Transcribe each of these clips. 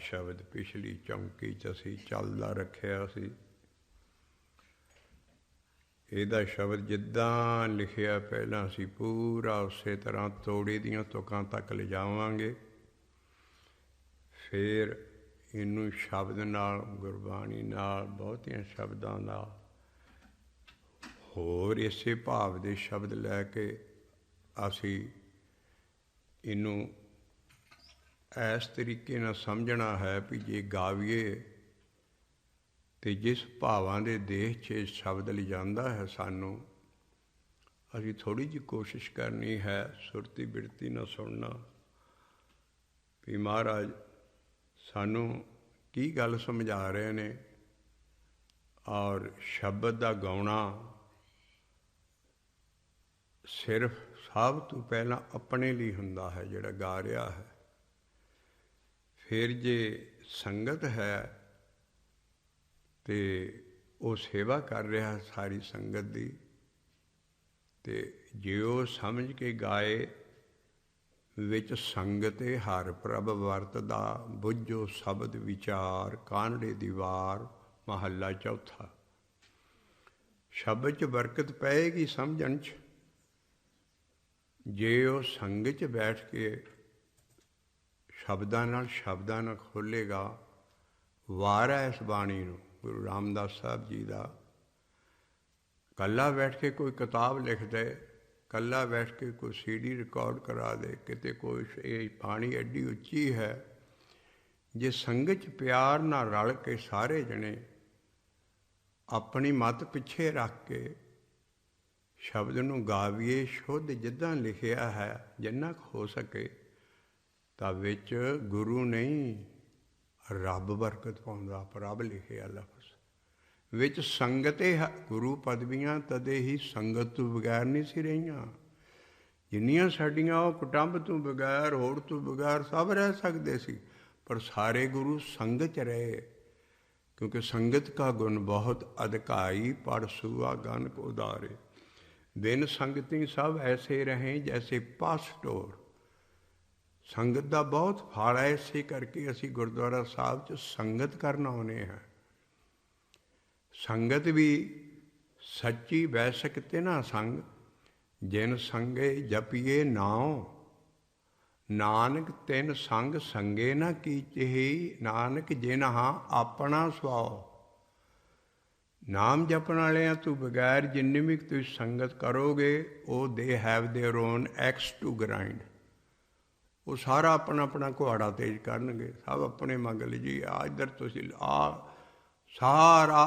शब्द पिछली चौंकी च असीं चलदा रखिया सी। ਇਹਦਾ शब्द जिद्दां लिखिया पहलां असीं पूरा उसे तरह तोड़ी दियां तुकां तक लिजावांगे। फिर इनू शब्द नाल, गुरबाणी नाल, बहुतियां शब्दां नाल होर इसे भाव दे शब्द लैके असीं इनू इस तरीके नाल समझना है भी जे गावीए तो जिस भावां दे देश च शब्द लिजांदा है सानू, असीं थोड़ी जी कोशिश करनी है सुरती बिरती ना सुनना भी महाराज सानू की गल समझा रहे ने। और शब्द दा गाउणा सिर्फ सब तो पहला अपने लिए हुंदा है जिहड़ा गा रहा है। फिर जे संगत है तो वो सेवा कर रहा सारी संगत दी, ते जे वो समझ के गाए विच संगते हर प्रभ वरतदा, बुझो शब्द विचार कानड़े दीवार। महला चौथा। शब्द च बरकत पैगी समझण च, जे वो संग च बैठ के शब्दां नाल खोलेगा। वार है इस बाणी नूं गुरु रामदास साहब जी का। कल्ला बैठ के कोई किताब लिख दे, कल्ला बैठ के कोई CD रिकॉर्ड करा दे, किते कोई ये बाणी एडी उच्ची है, जे संगत प्यार ना रल के सारे जने अपनी मत पिछे रख के शब्द नूं गावीए शुद्ध जिद्दां लिखिया है जिन्ना हो सके, तां विच गुरु नहीं रब बरकत पाउंदा। प्रभ लिखिया लफ्ज़ विच संगते गुरु पदवियां तदे ही संगत तो बगैर नहीं सी रहियां। जिन्नियां साडियां वो कुटुंब तो बगैर होड़ तो बगैर सब रह सकते सी, पर सारे गुरु संगत च रहे। क्योंकि संगत का गुण बहुत अधिकाई, पढ़ सुआ गन को उदारे। बिन संगति सब ऐसे रहें जैसे पस टोर। संगत का बहुत फल है, इसे करके असी गुरुद्वारा साहब च संगत करन आउणे हैं। संगत भी सच्ची वैसक ते ना संग, जिन संगे जपिए नाओ। नानक तिन संग संगे ना कीचहि, नानक जिन हाँ अपना सुआओ। नाम जपण वालियां तो बगैर जिन्नी भी तुसीं संगत करोगे, वो they have their own axe to grind. वो सारा अपना अपना कुहाड़ा तेज करनगे, सब अपने मगल जी आ इधर तुसीं आ। सारा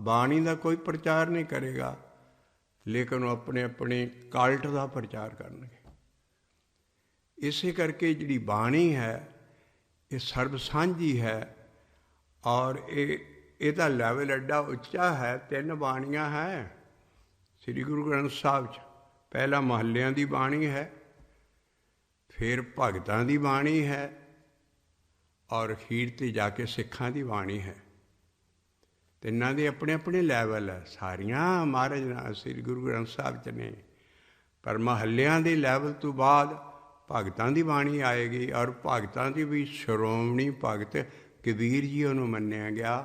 बाणी का कोई प्रचार नहीं करेगा, लेकिन वो अपने अपने कल्ट का प्रचार करनगे। इसे करके जिहड़ी बाणी है ये सर्ब सांझी है। और ਇਹਦਾ ਲੈਵਲ ਐਡਾ ਉੱਚਾ ਹੈ। 3 ਬਾਣੀਆਂ ਹੈ ਸ੍ਰੀ ਗੁਰੂ ਗ੍ਰੰਥ ਸਾਹਿਬ 'ਚ। ਪਹਿਲਾ ਮਹੱਲਿਆਂ ਦੀ ਬਾਣੀ ਹੈ, ਫਿਰ ਭਗਤਾਂ ਦੀ ਬਾਣੀ ਹੈ, ਔਰ ਅਖੀਰ 'ਤੇ ਜਾ ਕੇ ਸਿੱਖਾਂ ਦੀ ਬਾਣੀ ਹੈ। ਤਿੰਨਾਂ ਦੇ ਆਪਣੇ ਆਪਣੇ ਲੈਵਲ ਹੈ। ਸਾਰੀਆਂ ਮਹਾਰਾਜ ਨਾਲ ਸ੍ਰੀ ਗੁਰੂ ਗ੍ਰੰਥ ਸਾਹਿਬ 'ਚ ਨੇ, ਪਰ ਮਹੱਲਿਆਂ ਦੇ ਲੈਵਲ ਤੋਂ ਬਾਅਦ ਭਗਤਾਂ ਦੀ ਬਾਣੀ ਆਏਗੀ। ਔਰ ਭਗਤਾਂ ਦੀ ਵੀ ਸ਼੍ਰੋਮਣੀ ਭਗਤ ਕਬੀਰ ਜੀ ਉਹਨੂੰ ਮੰਨਿਆ ਗਿਆ।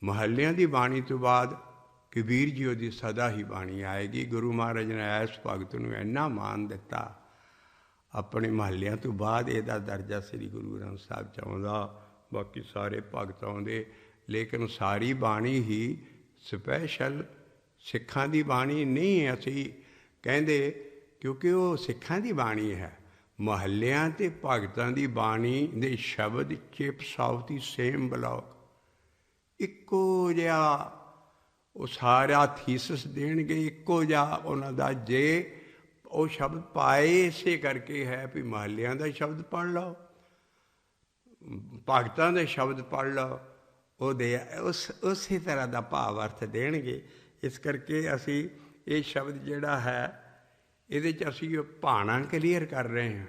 ਮਹੱਲਿਆਂ ਦੀ ਬਾਣੀ ਤੋਂ ਬਾਅਦ ਕਬੀਰ ਜੀ ਉਹਦੀ ਸਦਾ ਹੀ ਬਾਣੀ ਆਏਗੀ। ਗੁਰੂ ਮਹਾਰਾਜ ਨੇ ਇਸ ਭਗਤ ਨੂੰ ਇੰਨਾ ਮਾਣ ਦਿੱਤਾ, ਆਪਣੇ ਮਹੱਲਿਆਂ ਤੋਂ ਬਾਅਦ ਇਹਦਾ ਦਰਜਾ ਸ੍ਰੀ ਗੁਰੂ ਗ੍ਰੰਥ ਸਾਹਿਬ 'ਚ ਆਉਂਦਾ। ਬਾਕੀ ਸਾਰੇ ਭਗਤ ਆਉਂਦੇ, ਲੇਕਿਨ ਸਾਰੀ ਬਾਣੀ ਹੀ ਸਪੈਸ਼ਲ ਸਿੱਖਾਂ ਦੀ ਬਾਣੀ ਨਹੀਂ ਅਸੀਂ ਕਹਿੰਦੇ, ਕਿਉਂਕਿ ਉਹ ਸਿੱਖਾਂ ਦੀ ਬਾਣੀ ਹੈ। ਮਹੱਲਿਆਂ ਅਤੇ ਭਗਤਾਂ ਦੀ ਬਾਣੀ ਦੇ ਸ਼ਬਦ chips of the same block ਇੱਕੋ ਜਿਹਾ, ਉਹ ਸਾਰਾ ਥੀਸਿਸ ਦੇਣਗੇ ਇੱਕੋ ਜਿਹਾ ਉਹਨਾਂ ਦਾ। ਜੇ ਉਹ ਸ਼ਬਦ ਪਾਏ ਇਸੇ ਕਰਕੇ ਹੈ ਵੀ ਮਹੱਲਿਆਂ ਦਾ ਸ਼ਬਦ ਪੜ੍ਹ ਲਓ, ਭਗਤਾਂ ਦੇ ਸ਼ਬਦ ਪੜ੍ਹ ਲਓ, ਉਹਦੇ ਉਸੇ ਤਰ੍ਹਾਂ ਦਾ ਭਾਵ ਅਰਥ ਦੇਣਗੇ। ਇਸ ਕਰਕੇ ਅਸੀਂ ਇਹ ਸ਼ਬਦ ਜਿਹੜਾ ਹੈ ਇਹਦੇ 'ਚ ਅਸੀਂ ਭਾਣਾ ਕਲੀਅਰ ਕਰ ਰਹੇ ਹਾਂ।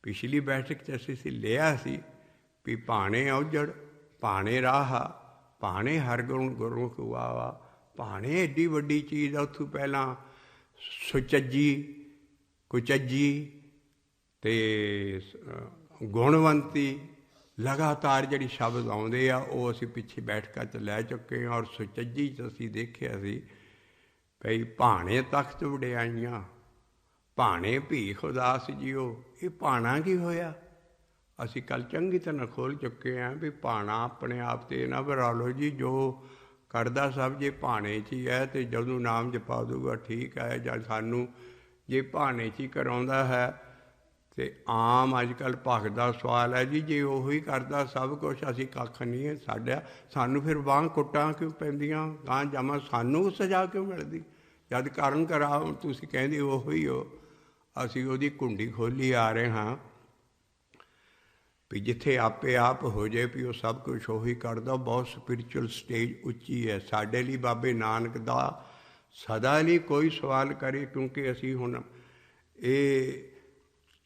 ਪਿਛਲੀ ਬੈਠਕ 'ਚ ਅਸੀਂ ਲਿਆ ਸੀ ਵੀ ਭਾਣੇ ਔਜੜ, ਭਾਣੇ ਰਾਹਾ, ਭਾਣੇ ਹਰਗੁਣ ਗੁਰਮੁਖ ਗਾਵਾ। ਭਾਣੇ ਐਡੀ ਵੱਡੀ ਚੀਜ਼ ਆ। ਉੱਥੋਂ ਪਹਿਲਾਂ ਸੁਚੱਜੀ, ਕੁਚੱਜੀ ਅਤੇ ਗੁਣਵੰਤੀ, ਲਗਾਤਾਰ ਜਿਹੜੀ ਸ਼ਬਦ ਆਉਂਦੇ ਆ ਉਹ ਅਸੀਂ ਪਿੱਛੇ ਬੈਠਕਾਂ 'ਚ ਲੈ ਚੁੱਕੇ ਹਾਂ। ਔਰ ਸੁਚੱਜੀ 'ਚ ਅਸੀਂ ਦੇਖਿਆ ਸੀ ਭਈ ਭਾਣੇ ਤਖਤ ਵਡਿਆਈਆਂ, ਭਾਣੇ ਭੀਖ ਉਦਾਸ ਜੀਓ। ਇਹ ਭਾਣਾ ਕੀ ਹੋਇਆ? ਅਸੀਂ ਕੱਲ੍ਹ ਚੰਗੀ ਤਰ੍ਹਾਂ ਖੋਲ੍ਹ ਚੁੱਕੇ ਹਾਂ ਵੀ ਭਾਣਾ ਆਪਣੇ ਆਪ 'ਤੇ ਨਾ ਬਣਾ ਲਓ ਜੀ। ਜੋ ਕਰਦਾ ਸਭ ਜੇ ਭਾਣੇ 'ਚ ਹੀ ਹੈ ਅਤੇ ਜਦੋਂ ਨਾਮ ਜਪਾ ਦੂਗਾ ਠੀਕ ਹੈ। ਜਾਂ ਸਾਨੂੰ ਜੇ ਭਾਣੇ 'ਚ ਹੀ ਕਰਾਉਂਦਾ ਹੈ ਅਤੇ ਆਮ ਅੱਜ ਕੱਲ੍ਹ ਭਗਤ ਦਾ ਸਵਾਲ ਹੈ ਜੀ, ਜੇ ਉਹੀ ਕਰਦਾ ਸਭ ਕੁਛ ਅਸੀਂ ਕੱਖ ਨਹੀਂ ਹੈ ਸਾਡਾ, ਸਾਨੂੰ ਫਿਰ ਬਾਂਹ ਕੁੱਟਾਂ ਕਿਉਂ ਪੈਂਦੀਆਂ? ਗਾਂ ਜਾਵਾਂ ਸਾਨੂੰ ਸਜ਼ਾ ਕਿਉਂ ਮਿਲਦੀ? ਜਦ ਕਾਰਨ ਕਰਾ ਤੁਸੀਂ ਕਹਿੰਦੇ ਉਹੀ ਹੋ। ਅਸੀਂ ਉਹਦੀ ਕੁੰਡੀ ਖੋਲ੍ਹੀ ਆ ਰਹੇ ਹਾਂ ਵੀ ਜਿੱਥੇ ਆਪੇ ਆਪ ਹੋ ਜਾਏ ਵੀ ਉਹ ਸਭ ਕੁਛ ਉਹੀ ਕਰਦਾ। ਬਹੁਤ ਸਪਿਰਿਚੁਅਲ ਸਟੇਜ ਉੱਚੀ ਹੈ ਸਾਡੇ ਲਈ। ਬਾਬੇ ਨਾਨਕ ਦਾ ਸਦਾ ਲਈ ਕੋਈ ਸਵਾਲ ਕਰੇ, ਕਿਉਂਕਿ ਅਸੀਂ ਹੁਣ ਇਹ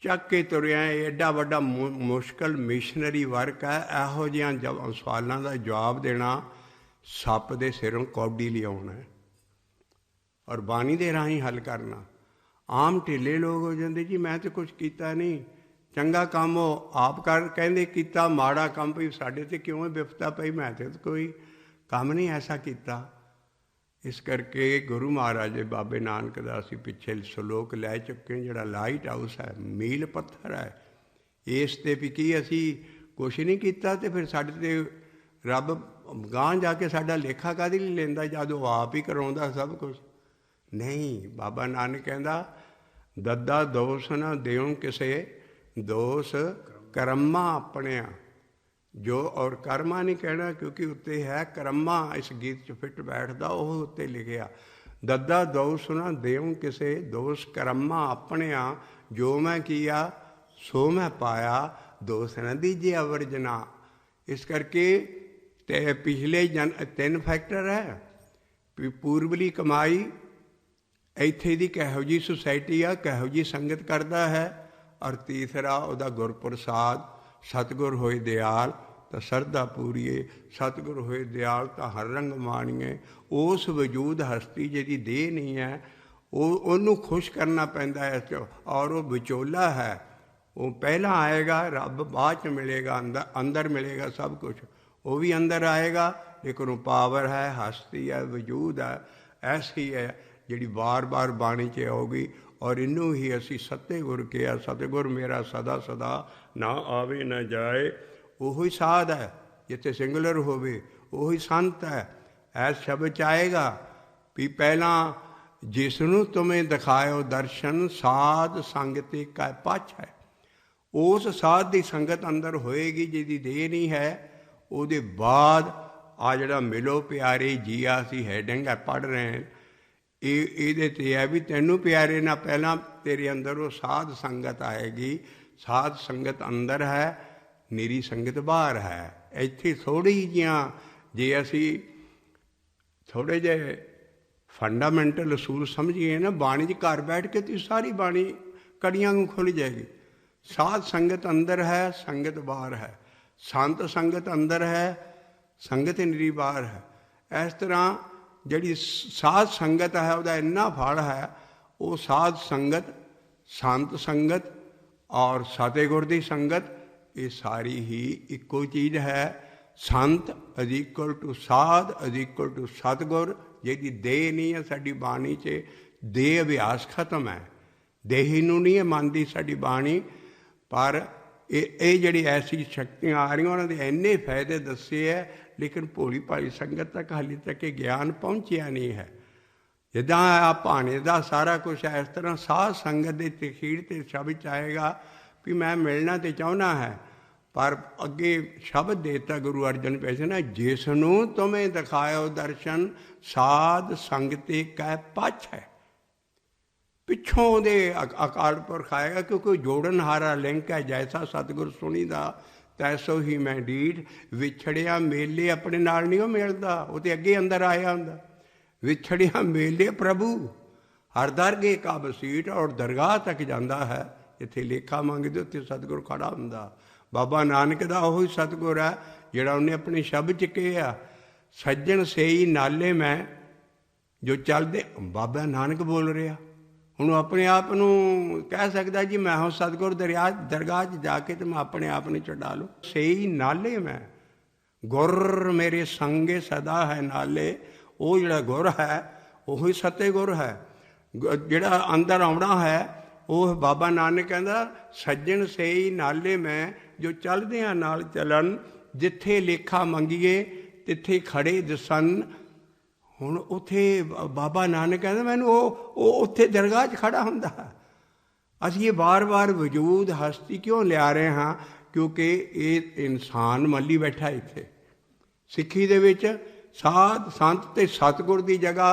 ਚੱਕ ਕੇ ਤੁਰਿਆ, ਐਡਾ ਵੱਡਾ ਮੁਸ਼ਕਲ ਮਿਸ਼ਨਰੀ ਵਰਕ ਹੈ। ਇਹੋ ਜਿਹੀਆਂ ਸਵਾਲਾਂ ਦਾ ਜਵਾਬ ਦੇਣਾ ਸੱਪ ਦੇ ਸਿਰੋਂ ਕੌਡੀ ਲਿਆਉਣਾ ਔਰ ਬਾਣੀ ਦੇ ਰਾਹੀਂ ਹੱਲ ਕਰਨਾ। ਆਮ ਢਿੱਲੇ ਲੋਕ ਹੋ ਜਾਂਦੇ ਜੀ ਮੈਂ ਤਾਂ ਕੁਛ ਕੀਤਾ ਨਹੀਂ, ਚੰਗਾ ਕੰਮ ਉਹ ਆਪ ਕਹਿੰਦੇ ਕੀਤਾ, ਮਾੜਾ ਕੰਮ ਵੀ ਸਾਡੇ 'ਤੇ ਕਿਉਂ ਵਿਪਤਾ ਪਈ, ਮੈਂ ਤਾਂ ਕੋਈ ਕੰਮ ਨਹੀਂ ਐਸਾ ਕੀਤਾ। ਇਸ ਕਰਕੇ ਗੁਰੂ ਮਹਾਰਾਜ ਦੇ ਬਾਬੇ ਨਾਨਕ ਦਾ ਅਸੀਂ ਪਿੱਛੇ ਸਲੋਕ ਲੈ ਚੁੱਕੇ, ਜਿਹੜਾ ਲਾਈਟ ਹਾਊਸ ਹੈ, ਮੀਲ ਪੱਥਰ ਹੈ। ਇਸ 'ਤੇ ਵੀ ਕੀ ਅਸੀਂ ਕੁਛ ਨਹੀਂ ਕੀਤਾ ਅਤੇ ਫਿਰ ਸਾਡੇ 'ਤੇ ਰੱਬ ਗਾਂਹ ਜਾ ਕੇ ਸਾਡਾ ਲੇਖਾ ਕਾਹਦੇ ਲਈ ਲੈਂਦਾ ਜਦ ਉਹ ਆਪ ਹੀ ਕਰਾਉਂਦਾ ਸਭ ਕੁਛ? ਨਹੀਂ, ਬਾਬਾ ਨਾਨਕ ਕਹਿੰਦਾ ਦੱਦਾ ਦੋਸ਼ ਨਾ ਦਿਉ ਕਿਸੇ, ਦੋਸ਼ ਕਰਮਾਂ ਆਪਣਿਆਂ ਜੋ। ਔਰ ਕਰਮਾਂ ਨਹੀਂ ਕਹਿਣਾ ਕਿਉਂਕਿ ਉੱਤੇ ਹੈ ਕਰਮਾਂ, ਇਸ ਗੀਤ 'ਚ ਫਿੱਟ ਬੈਠਦਾ ਉਹ ਉੱਤੇ ਲਿਖਿਆ। ਦੱਦਾ ਦੋਸ਼ ਨਾ ਦਿਉ ਕਿਸੇ, ਦੋਸ਼ ਕਰਮਾਂ ਆਪਣਿਆਂ ਜੋ ਮੈਂ ਕੀਆ ਸੋ ਮੈਂ ਪਾਇਆ, ਦੋਸ਼ ਨਾ ਦੀਜੇ ਅਵਰਜਨਾ। ਇਸ ਕਰਕੇ ਤੇ ਪਿਛਲੇ 3 ਫੈਕਟਰ ਹੈ ਵੀ ਪੂਰਬਲੀ ਕਮਾਈ, ਇੱਥੇ ਦੀ ਕਿਹੋ ਜਿਹੀ ਸੁਸਾਇਟੀ ਆ, ਕਿਹੋ ਜਿਹੀ ਸੰਗਤ ਕਰਦਾ ਹੈ, ਔਰ ਤੀਸਰਾ ਉਹਦਾ ਗੁਰਪ੍ਰਸਾਦ। ਸਤਿਗੁਰ ਹੋਏ ਦਿਆਲ ਤਾਂ ਸਰਧਾ ਪੂਰੀਏ, ਸਤਿਗੁਰ ਹੋਏ ਦਿਆਲ ਤਾਂ ਹਰ ਰੰਗ ਮਾਣੀਏ। ਉਸ ਵਜੂਦ ਹਸਤੀ ਜਿਹਦੀ ਦੇਹ ਨਹੀਂ ਹੈ ਉਹਨੂੰ ਖੁਸ਼ ਕਰਨਾ ਪੈਂਦਾ ਹੈ। ਔਰ ਉਹ ਵਿਚੋਲਾ ਹੈ, ਉਹ ਪਹਿਲਾਂ ਆਏਗਾ, ਰੱਬ ਬਾਅਦ 'ਚ ਮਿਲੇਗਾ, ਅੰਦਰ ਮਿਲੇਗਾ ਸਭ ਕੁਛ। ਉਹ ਵੀ ਅੰਦਰ ਆਏਗਾ ਲੇਕਿਨ ਉਹ ਪਾਵਰ ਹੈ, ਹਸਤੀ ਹੈ, ਵਜੂਦ ਹੈ, ਐਸੀ ਹੈ ਜਿਹੜੀ ਵਾਰ ਵਾਰ ਬਾਣੀ 'ਚ ਆਊਗੀ। ਔਰ ਇਹਨੂੰ ਹੀ ਅਸੀਂ ਸਤਿਗੁਰ ਕਿਹਾ। ਸਤਿਗੁਰ ਮੇਰਾ ਸਦਾ ਸਦਾ ਨਾ ਆਵੇ ਨਾ ਜਾਏ। ਉਹੀ ਸਾਧ ਹੈ ਜਿੱਥੇ ਸਿੰਗੂਲਰ ਹੋਵੇ, ਉਹੀ ਸੰਤ ਹੈ। ਐਸ ਸ਼ਬਦ 'ਚ ਆਏਗਾ ਵੀ ਪਹਿਲਾਂ ਜਿਸ ਨੂੰ ਤੁਮੇ ਦਿਖਾਇਓ ਦਰਸ਼ਨ, ਸਾਧ ਸੰਗਤੀ ਕਾ ਪਛ ਹੈ। ਉਸ ਸਾਧ ਦੀ ਸੰਗਤ ਅੰਦਰ ਹੋਏਗੀ ਜਿਹਦੀ ਦੇਹ ਨਹੀਂ ਹੈ। ਉਹਦੇ ਬਾਅਦ ਆ ਜਿਹੜਾ ਮਿਲੋ ਪਿਆਰੇ ਜੀਆ ਅਸੀਂ ਹੈਡਿੰਗ ਹੈ ਪੜ੍ਹ ਰਹੇ ਹਾਂ, ਇਹਦੇ 'ਤੇ ਹੈ ਵੀ ਤੈਨੂੰ ਪਿਆਰੇ ਨਾਲ ਪਹਿਲਾਂ ਤੇਰੇ ਅੰਦਰ ਉਹ ਸਾਧ ਸੰਗਤ ਆਏਗੀ। ਸਾਧ ਸੰਗਤ ਅੰਦਰ ਹੈ, ਨਿਰੀ ਸੰਗਤ ਬਾਹਰ ਹੈ। ਇੱਥੇ ਥੋੜ੍ਹੀ ਜਿਹੀਆਂ ਜੇ ਅਸੀਂ ਥੋੜ੍ਹੇ ਜਿਹੇ ਫੰਡਾਮੈਂਟਲ ਅਸੂਲ ਸਮਝੀਏ ਨਾ ਬਾਣੀ 'ਚ, ਘਰ ਬੈਠ ਕੇ ਤੁਸੀਂ ਸਾਰੀ ਬਾਣੀ ਕੜੀਆਂ ਨੂੰ ਖੁੱਲ੍ਹ ਜਾਏਗੀ। ਸਾਧ ਸੰਗਤ ਅੰਦਰ ਹੈ, ਸੰਗਤ ਬਾਹਰ ਹੈ। ਸੰਤ ਸੰਗਤ ਅੰਦਰ ਹੈ, ਸੰਗਤ ਨਿਰੀ ਬਾਹਰ ਹੈ। ਇਸ ਤਰ੍ਹਾਂ ਜਿਹੜੀ ਸਾਧ ਸੰਗਤ ਹੈ ਉਹਦਾ ਇੰਨਾ ਫਲ ਹੈ। ਉਹ ਸਾਧ ਸੰਗਤ, ਸੰਤ ਸੰਗਤ ਔਰ ਸਤਿਗੁਰ ਦੀ ਸੰਗਤ, ਇਹ ਸਾਰੀ ਹੀ ਇੱਕੋ ਚੀਜ਼ ਹੈ। ਸੰਤ ਇਜ਼ ਇਕੁਅਲ ਟੂ ਸਾਧ ਇਜ਼ ਇਕੁਅਲ ਟੂ ਸਤਿਗੁਰ। ਜਿਹਦੀ ਦੇਹ ਨਹੀਂ ਹੈ ਸਾਡੀ ਬਾਣੀ 'ਚ, ਦੇਹ ਅਭਿਆਸ ਖਤਮ ਹੈ, ਦੇਹੀ ਨੂੰ ਨਹੀਂ ਹੈ ਮੰਨਦੀ ਸਾਡੀ ਬਾਣੀ। ਪਰ ਇਹ ਜਿਹੜੀ ਐਸੀ ਸ਼ਕਤੀਆਂ ਆ ਰਹੀਆਂ ਉਹਨਾਂ ਦੇ ਇੰਨੇ ਫਾਇਦੇ ਦੱਸੇ ਹੈ, ਲੇਕਿਨ ਭੋਲੀ ਭਾਲੀ ਸੰਗਤ ਤੱਕ ਹਾਲੇ ਤੱਕ ਇਹ ਗਿਆਨ ਪਹੁੰਚਿਆ ਨਹੀਂ ਹੈ। ਜਿੱਦਾਂ ਆ ਭਾਣੇ ਦਾ ਸਾਰਾ ਕੁਛ ਹੈ, ਇਸ ਤਰ੍ਹਾਂ ਸਾਧ ਸੰਗਤ ਦੇ ਤਖੀਰ 'ਤੇ ਸ਼ਬਦ 'ਚ ਆਏਗਾ ਵੀ ਮੈਂ ਮਿਲਣਾ ਤਾਂ ਚਾਹੁੰਦਾ ਹੈ, ਪਰ ਅੱਗੇ ਸ਼ਬਦ ਦੇਤਾ ਗੁਰੂ ਅਰਜਨ ਪੈਸੇ ਨਾ, ਜਿਸ ਨੂੰ ਤੁਮੇ ਦਿਖਾਇਓ ਦਰਸ਼ਨ, ਸਾਧ ਸੰਗਤੀ ਕੈ ਪਛ ਹੈ। ਪਿੱਛੋਂ ਉਹਦੇ ਅਕਾਲ ਪੁਰਖ ਆਏਗਾ ਕਿਉਂਕਿ ਜੋੜਨਹਾਰਾ ਲਿੰਕ ਹੈ। ਜੈਸਾ ਸਤਿਗੁਰ ਸੁਣੀਦਾ ਤੈਸੋ ਹੀ ਮੈਂ ਡੀਠ। ਵਿਛੜਿਆ ਮੇਲੇ ਆਪਣੇ ਨਾਲ ਨਹੀਂ ਉਹ ਮਿਲਦਾ, ਉਹ ਤਾਂ ਅੱਗੇ ਅੰਦਰ ਆਇਆ ਹੁੰਦਾ। ਵਿਛੜਿਆ ਮੇਲੇ ਪ੍ਰਭੂ ਹਰ ਦਰਗੇ ਕਾ ਬਸੀਠ। ਔਰ ਦਰਗਾਹ ਤੱਕ ਜਾਂਦਾ ਹੈ ਜਿੱਥੇ ਲੇਖਾ ਮੰਗਦੇ ਉੱਥੇ ਸਤਿਗੁਰ ਖੜਾ ਹੁੰਦਾ। ਬਾਬਾ ਨਾਨਕ ਦਾ ਉਹੀ ਸਤਿਗੁਰ ਹੈ ਜਿਹੜਾ ਉਹਨੇ ਆਪਣੇ ਸ਼ਬਦ 'ਚ ਕਿਹਾ, ਸੱਜਣ ਸੇਈ ਨਾਲੇ ਮੈਂ ਜੋ ਚੱਲਦੇ। ਬਾਬਾ ਨਾਨਕ ਬੋਲ ਰਿਹਾ, ਹੁਣ ਆਪਣੇ ਆਪ ਨੂੰ ਕਹਿ ਸਕਦਾ ਜੀ ਮੈਂ ਹੁਣ ਸਤਿਗੁਰ ਦਰਗਾਹ 'ਚ ਜਾ ਕੇ ਤੇ ਮੈਂ ਆਪਣੇ ਆਪ ਨੂੰ ਛਡਾ ਲੂੰ। ਸਹੀ ਨਾਲੇ ਮੈਂ ਗੁਰ ਮੇਰੇ ਸੰਗੇ ਸਦਾ ਹੈ ਨਾਲੇ। ਉਹ ਜਿਹੜਾ ਗੁਰ ਹੈ ਉਹੀ ਸਤੇ ਗੁਰ ਹੈ। ਜਿਹੜਾ ਅੰਦਰ ਆਉਣਾ ਹੈ ਉਹ ਬਾਬਾ ਨਾਨਕ ਕਹਿੰਦਾ ਸੱਜਣ ਸਹੀ ਨਾਲੇ ਮੈਂ, ਜੋ ਚੱਲਦਿਆਂ ਨਾਲ ਚੱਲਣ, ਜਿੱਥੇ ਲੇਖਾ ਮੰਗੀਏ ਤਿੱਥੇ ਖੜੇ ਦਿਸਣ। ਹੁਣ ਉੱਥੇ ਬਾਬਾ ਨਾਨਕ ਕਹਿੰਦਾ ਮੈਨੂੰ ਉਹ ਉੱਥੇ ਦਰਗਾਹ 'ਚ ਖੜਾ ਹੁੰਦਾ। ਅਸੀਂ ਇਹ ਵਾਰ-ਵਾਰ ਵਜੂਦ ਹਸਤੀ ਕਿਉਂ ਲਿਆ ਰਹੇ ਹਾਂ? ਕਿਉਂਕਿ ਇਹ ਇਨਸਾਨ ਮੱਲੀ ਬੈਠਾ ਇੱਥੇ। ਸਿੱਖੀ ਦੇ ਵਿੱਚ ਸਾਧ ਸੰਤ ਅਤੇ ਸਤਿਗੁਰ ਦੀ ਜਗ੍ਹਾ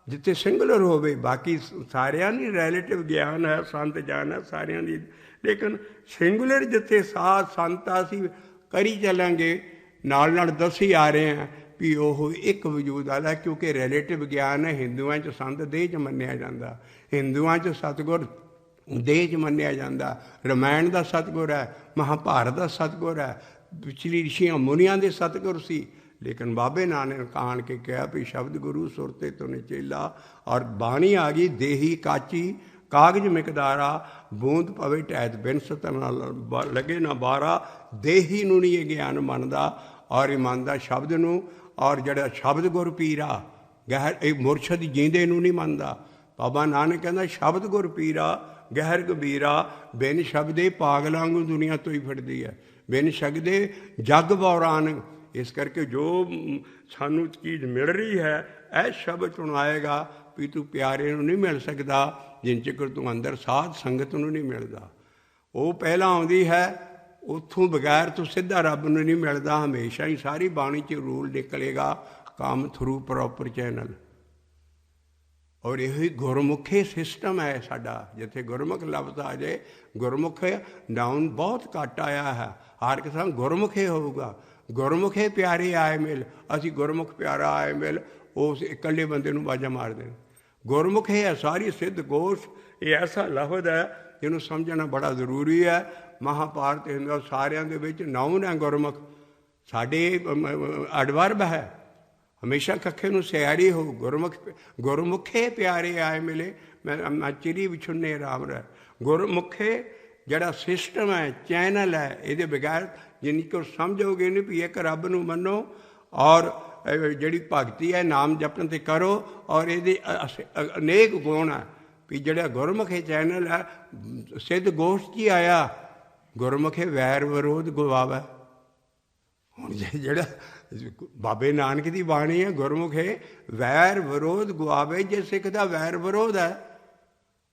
ਜਿੱਥੇ ਸਿੰਗੂਲਰ ਹੋਵੇ, ਬਾਕੀ ਸਾਰਿਆਂ ਦੀ ਰਿਲੇਟਿਵ ਗਿਆਨ ਹੈ, ਸੰਤ ਜਾਨ ਹੈ ਸਾਰਿਆਂ ਦੀ, ਲੇਕਿਨ ਸਿੰਗੂਲਰ ਜਿੱਥੇ ਸਾਧ ਸੰਤ ਅਸੀਂ ਕਰੀ ਚੱਲਾਂਗੇ, ਨਾਲ ਨਾਲ ਦੱਸੀ ਆ ਰਹੇ ਹਾਂ ਵੀ ਉਹ ਇੱਕ ਵਜੂਦ ਵਾਲਾ। ਕਿਉਂਕਿ ਰਿਲੇਟਿਵ ਗਿਆਨ ਹੈ। ਹਿੰਦੂਆਂ 'ਚ ਸੰਤ ਦੇਹ 'ਚ ਮੰਨਿਆ ਜਾਂਦਾ, ਹਿੰਦੂਆਂ 'ਚ ਸਤਿਗੁਰ ਦੇਹ 'ਚ ਮੰਨਿਆ ਜਾਂਦਾ। ਰਮਾਇਣ ਦਾ ਸਤਿਗੁਰ ਹੈ, ਮਹਾਭਾਰਤ ਦਾ ਸਤਿਗੁਰ ਹੈ, ਪਿਛਲੀ ਰਿਸ਼ੀਆਂ ਮੁਨੀਆਂ ਦੇ ਸਤਿਗੁਰ ਸੀ। ਲੇਕਿਨ ਬਾਬੇ ਨਾਨਕ ਆਣ ਕੇ ਕਿਹਾ ਵੀ ਸ਼ਬਦ ਗੁਰੂ ਸੁਰਤੇ ਤੋਂ ਨਿਚੇਲਾ। ਔਰ ਬਾਣੀ ਆ ਗਈ ਦੇਹੀ ਕਾਚੀ ਕਾਗਜ਼ ਮਿਕਦਾਰਾ, ਬੂੰਦ ਪਵੇ ਟੈਤ ਬਿਨ ਸਤ ਨਾਲ ਲੱਗੇ ਨਾ ਬਾਰਾ। ਦੇਹੀ ਨੂੰ ਨਹੀਂ ਇਹ ਗਿਆਨ ਮੰਨਦਾ ਔਰ ਇਹ ਮੰਨਦਾ ਸ਼ਬਦ ਨੂੰ। ਔਰ ਜਿਹੜਾ ਸ਼ਬਦ ਗੁਰ ਪੀਰਾ ਗਹਿਰ, ਇਹ ਮੁਰਸ਼ਦ ਜੀਂਦੇ ਨੂੰ ਨਹੀਂ ਮੰਨਦਾ। ਬਾਬਾ ਨਾਨਕ ਕਹਿੰਦਾ ਸ਼ਬਦ ਗੁਰ ਪੀਰਾ ਗਹਿਰ ਗੰਭੀਰਾ, ਬਿਨ ਸ਼ਬਦੇ ਪਾਗਲਾਂ ਨੂੰ ਦੁਨੀਆ ਤੋਂ ਹੀ ਫਿਰਦੀ ਹੈ, ਬਿਨ ਸ਼ਬਦੇ ਜਗ ਬੌਰਾਨ। ਇਸ ਕਰਕੇ ਜੋ ਸਾਨੂੰ ਚੀਜ਼ ਮਿਲ ਰਹੀ ਹੈ ਇਹ ਸ਼ਬਦ ਚੋਂ ਆਏਗਾ ਵੀ ਤੂੰ ਪਿਆਰੇ ਨੂੰ ਨਹੀਂ ਮਿਲ ਸਕਦਾ ਜਿੰਨ ਚਿਰ ਤੂੰ ਅੰਦਰ ਸਾਧ ਸੰਗਤ ਨੂੰ ਨਹੀਂ ਮਿਲਦਾ। ਉਹ ਪਹਿਲਾਂ ਆਉਂਦੀ ਹੈ, ਉੱਥੋਂ ਬਗੈਰ ਤੂੰ ਸਿੱਧਾ ਰੱਬ ਨੂੰ ਨਹੀਂ ਮਿਲਦਾ। ਹਮੇਸ਼ਾ ਹੀ ਸਾਰੀ ਬਾਣੀ 'ਚ ਰੂਲ ਨਿਕਲੇਗਾ ਕੰਮ ਥਰੂ ਪ੍ਰੋਪਰ ਚੈਨਲ। ਔਰ ਇਹੀ ਗੁਰਮੁਖੀ ਸਿਸਟਮ ਹੈ ਸਾਡਾ। ਜਿੱਥੇ ਗੁਰਮੁਖ ਲਫ਼ਜ਼ ਆ ਜਾਏ, ਗੁਰਮੁਖ ਨਾਉਨ ਬਹੁਤ ਘੱਟ ਆਇਆ ਹੈ। ਹਰ ਕਿਸਮ ਗੁਰਮੁਖੇ ਹੋਊਗਾ। ਗੁਰਮੁਖੇ ਪਿਆਰੇ ਆਏ ਮਿਲ, ਅਸੀਂ ਗੁਰਮੁਖ ਪਿਆਰਾ ਆਏ ਮਿਲ, ਉਸ ਇਕੱਲੇ ਬੰਦੇ ਨੂੰ ਬਾਜਾ ਮਾਰਦੇ ਨੇ। ਗੁਰਮੁਖ ਹੈ ਸਾਰੀ ਸਿੱਧ ਗੋਸ਼। ਇਹ ਐਸਾ ਲਫ਼ਜ਼ ਹੈ ਜਿਹਨੂੰ ਸਮਝਣਾ ਬੜਾ ਜ਼ਰੂਰੀ ਹੈ। ਮਹਾਭਾਰਤ ਹਿੰਦੂ ਸਾਰਿਆਂ ਦੇ ਵਿੱਚ ਨਾਉਨ ਹੈ ਗੁਰਮੁਖ। ਸਾਡੇ ਅਡਵਰਬ ਹੈ, ਹਮੇਸ਼ਾ ਕੱਖੇ ਨੂੰ ਸਿਆਰੀ ਹੋ। ਗੁਰਮੁਖ ਗੁਰਮੁਖੇ ਪਿਆਰੇ ਆਏ ਮਿਲੇ, ਮੈਂ ਚਿਰੀ ਵਿਛੁੰਨੇ ਰਾਮ ਰਹਿ। ਗੁਰਮੁਖੇ ਜਿਹੜਾ ਸਿਸਟਮ ਹੈ, ਚੈਨਲ ਹੈ, ਇਹਦੇ ਬਗੈਰ ਜਿੰਨੀ ਕੁ ਸਮਝੋਗੇ ਨਹੀਂ ਵੀ ਇੱਕ ਰੱਬ ਨੂੰ ਮੰਨੋ ਔਰ ਜਿਹੜੀ ਭਗਤੀ ਹੈ ਨਾਮ ਜਪਣ 'ਤੇ ਕਰੋ। ਔਰ ਇਹਦੇ ਅਨੇਕ ਗੁਣ ਹੈ ਵੀ ਜਿਹੜਾ ਗੁਰਮੁਖੇ ਚੈਨਲ ਹੈ। ਸਿੱਧ ਗੋਸ਼ 'ਚ ਹੀ ਆਇਆ ਗੁਰਮੁਖੇ ਵੈਰ ਵਿਰੋਧ ਗਵਾਵੇ। ਹੁਣ ਜਿਹੜਾ ਬਾਬੇ ਨਾਨਕ ਦੀ ਬਾਣੀ ਹੈ, ਗੁਰਮੁਖੇ ਵੈਰ ਵਿਰੋਧ ਗਵਾਵੇ। ਜੇ ਸਿੱਖ ਦਾ ਵੈਰ ਵਿਰੋਧ ਹੈ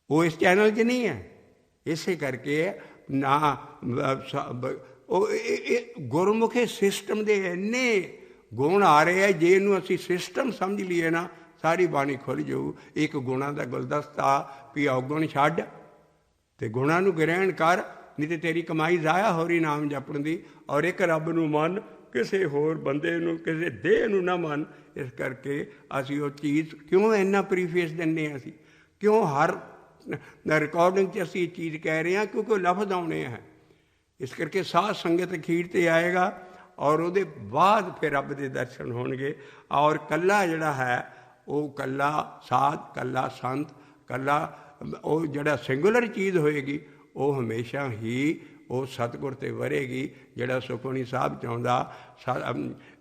ਉਹ ਇਸ ਚੈਨਲ 'ਚ ਨਹੀਂ ਹੈ। ਇਸੇ ਕਰਕੇ ਨਾ ਉਹ ਗੁਰਮੁਖੇ ਸਿਸਟਮ ਦੇ ਇੰਨੇ ਗੁਣ ਆ ਰਹੇ ਹੈ। ਜੇ ਇਹਨੂੰ ਅਸੀਂ ਸਿਸਟਮ ਸਮਝ ਲਈਏ ਨਾ, ਸਾਰੀ ਬਾਣੀ ਖੁੱਲ੍ਹ ਜਾਊ। ਇੱਕ ਗੁਣਾਂ ਦਾ ਗੁਲਦਸਤਾ ਵੀ ਔਗੁਣ ਛੱਡ ਅਤੇ ਗੁਣਾਂ ਨੂੰ ਗ੍ਰਹਿਣ ਕਰ, ਨਹੀਂ ਤਾਂ ਤੇਰੀ ਕਮਾਈ ਜ਼ਾਇਆ ਹੋ ਰਹੀ ਨਾਮ ਜਪਣ ਦੀ। ਔਰ ਇੱਕ ਰੱਬ ਨੂੰ ਮੰਨ, ਕਿਸੇ ਹੋਰ ਬੰਦੇ ਨੂੰ, ਕਿਸੇ ਦੇਹ ਨੂੰ ਨਾ ਮੰਨ। ਇਸ ਕਰਕੇ ਅਸੀਂ ਉਹ ਚੀਜ਼ ਕਿਉਂ ਇੰਨਾ ਪ੍ਰੀਫੇਸ ਦਿੰਦੇ ਹਾਂ? ਅਸੀਂ ਕਿਉਂ ਹਰ ਰਿਕਾਰਡਿੰਗ 'ਚ ਅਸੀਂ ਇਹ ਚੀਜ਼ ਕਹਿ ਰਹੇ ਹਾਂ? ਕਿਉਂਕਿ ਉਹ ਲਫ਼ਜ਼ ਆਉਣੇ ਹੈ। ਇਸ ਕਰਕੇ ਸਾਧ ਸੰਗਤ ਅਖੀਰ 'ਤੇ ਆਏਗਾ ਔਰ ਉਹਦੇ ਬਾਅਦ ਫਿਰ ਰੱਬ ਦੇ ਦਰਸ਼ਨ ਹੋਣਗੇ। ਔਰ ਇਕੱਲਾ ਜਿਹੜਾ ਹੈ ਉਹ ਇਕੱਲਾ ਸਾਧ, ਇਕੱਲਾ ਸੰਤ, ਇਕੱਲਾ ਉਹ ਜਿਹੜਾ ਸਿੰਗੂਲਰ ਚੀਜ਼ ਹੋਏਗੀ ਉਹ ਹਮੇਸ਼ਾ ਹੀ ਉਹ ਸਤਿਗੁਰ 'ਤੇ ਵਰੇਗੀ। ਜਿਹੜਾ ਸੁਖਮਨੀ ਸਾਹਿਬ ਚਾਹੁੰਦਾ,